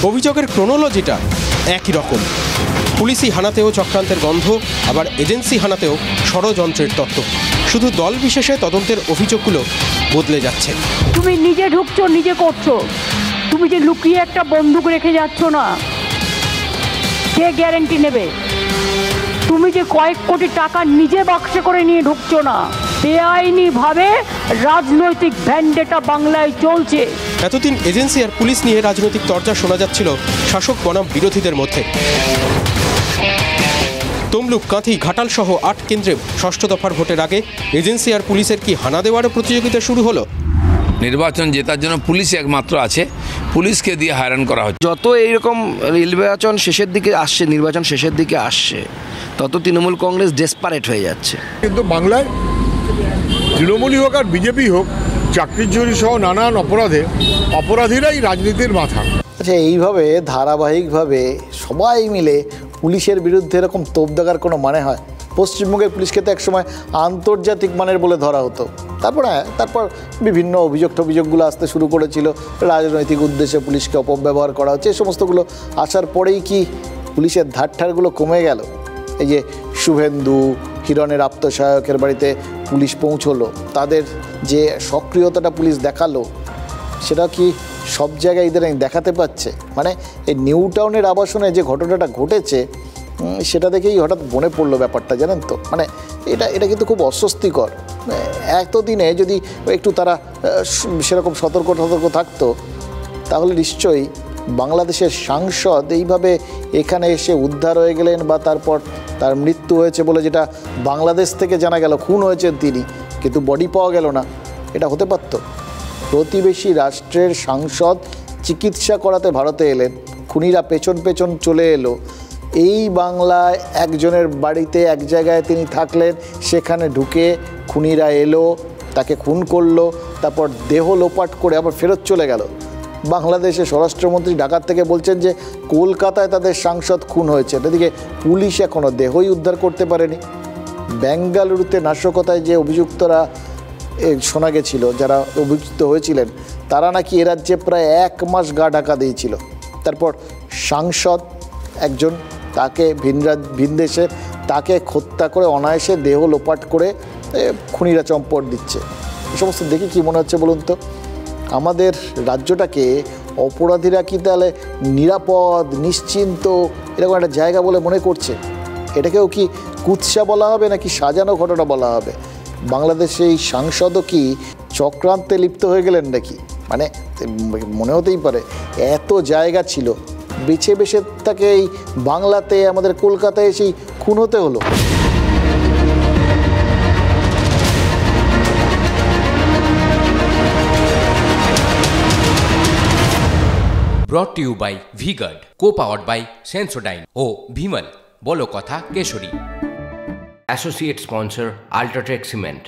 অভিযোগের ক্রোনোলজিটা একই রকম। পুলিশি হানাতেও চক্রান্তের গন্ধ, আবার এজেন্সি হানাতেও ষড়যন্ত্রের তত্ত্ব। শুধু দল বিশেষে তদন্তের অভিযোগগুলো বদলে যাচ্ছে। তুমি নিজে ঢুকছো, নিজে করছো। তুমি যে লুকিয়ে একটা বন্দুক রেখে যাচ্ছ না, কে গ্যারেন্টি নেবে? তুমি যে কয়েক কোটি টাকা নিজে বাক্সে করে নিয়ে ঢুকছো না, বেআইনিভাবে রাজনৈতিক ভ্যান্ডেটা বাংলায় চলছে। এতদিন এজেন্সি আর পুলিশ নিয়ে রাজনৈতিক তরজা শোনা যাচ্ছিল শাসক বনাম বিরোধীদের মধ্যে। তমলুক, কাঁথি, ঘাটাল সহ 8 কেন্দ্রে 6ষ্ঠ দফার ভোটের আগে এজেন্সি আর পুলিশের কি হানা দেওয়ারও প্রতিযোগিতা শুরু হলো? নির্বাচন জেতার জন্য পুলিশ একমাত্র আছে, পুলিশকে দিয়ে হয়রান করা হচ্ছে। যত এইরকম নির্বাচন শেষের দিকে আসছে, নির্বাচন শেষের দিকে আসছে, তত তৃণমূল কংগ্রেস ডেসপারেট হয়ে যাচ্ছে। কিন্তু বাংলায় তৃণমূলই হোক আর বিজেপি হোক, চাকরি চুরি সহ নানান অপরাধীরাই রাজনীতির মাথা। আচ্ছা, এইভাবে ধারাবাহিকভাবে সবাই মিলে পুলিশের বিরুদ্ধে এরকম তোপ দেওয়ার কোনো মানে হয়? পশ্চিমবঙ্গের পুলিশকে তো একসময় আন্তর্জাতিক মানের বলে ধরা হতো। তারপর বিভিন্ন অভিযোগগুলো আসতে শুরু করেছিল, রাজনৈতিক উদ্দেশ্যে পুলিশকে অপব্যবহার করা হচ্ছে। এই সমস্তগুলো আসার পরেই কি পুলিশের ধারঠারগুলো কমে গেল? এই যে শুভেন্দু, হিরণের আত্মসহায়কের বাড়িতে পুলিশ পৌঁছলো, তাদের যে সক্রিয়তাটা পুলিশ দেখালো, সেটা কি সব জায়গায় ইদানিং দেখাতে পাচ্ছে? মানে এই নিউ টাউনের আবাসনে যে ঘটনাটা ঘটেছে, সেটা দেখেই হঠাৎ মনে পড়লো ব্যাপারটা, জানেন তো। মানে এটা কিন্তু খুব অস্বস্তিকর। এতদিনে যদি একটু তারা সেরকম সতর্ক থাকতো, তাহলে নিশ্চয়ই বাংলাদেশের সাংসদ এইভাবে এখানে এসে উদ্ধার হয়ে গেলেন, বা তারপর তার মৃত্যু হয়েছে বলে যেটা বাংলাদেশ থেকে জানা গেল, খুন হয়েছেন তিনি, কিন্তু বডি পাওয়া গেল না, এটা হতে পারত? প্রতিবেশী রাষ্ট্রের সাংসদ চিকিৎসা করাতে ভারতে এলেন, খুনিরা পেছন চলে এলো। এই বাংলায় একজনের বাড়িতে এক জায়গায় তিনি থাকলেন, সেখানে ঢুকে খুনিরা এলো, তাকে খুন করলো, তারপর দেহ লোপাট করে আবার ফেরত চলে গেল। বাংলাদেশে স্বরাষ্ট্রমন্ত্রী ঢাকার থেকে বলছেন যে কলকাতায় তাদের সাংসদ খুন হয়েছে, এদিকে পুলিশ এখনও দেহই উদ্ধার করতে পারেনি। বেঙ্গালুরুতে নাশকতায় যে অভিযুক্তরা শোনা গেছিল, যারা অভিযুক্ত হয়েছিলেন, তারা নাকি এ রাজ্যে প্রায় 1 মাস গা ঢাকা দিয়েছিল। তারপর সাংসদ একজন, তাকে ভিন দেশে, তাকে হত্যা করে অনায়াসে দেহ লোপাট করে খুনিরা চম্পট দিচ্ছে। এই সমস্ত দেখে কি মনে হচ্ছে বলুন তো? আমাদের রাজ্যটাকে অপরাধীরা কি তাহলে নিরাপদ, নিশ্চিন্ত এরকম একটা জায়গা বলে মনে করছে? এটাকেও কি কুৎসা বলা হবে নাকি সাজানো ঘটনা বলা হবে? বাংলাদেশে এই সাংসদও কি চক্রান্তে লিপ্ত হয়ে গেলেন নাকি? মানে মনে হতেই পারে, এত জায়গা ছিল, বেছে তাকে এই বাংলাতে, আমাদের কলকাতায় এসেই খুন হতে হলো। Brought to you by V-Guard, co-powered by Sensodyne O Vimal, বলো কথা Keshari. Associate sponsor Ultratech Cement।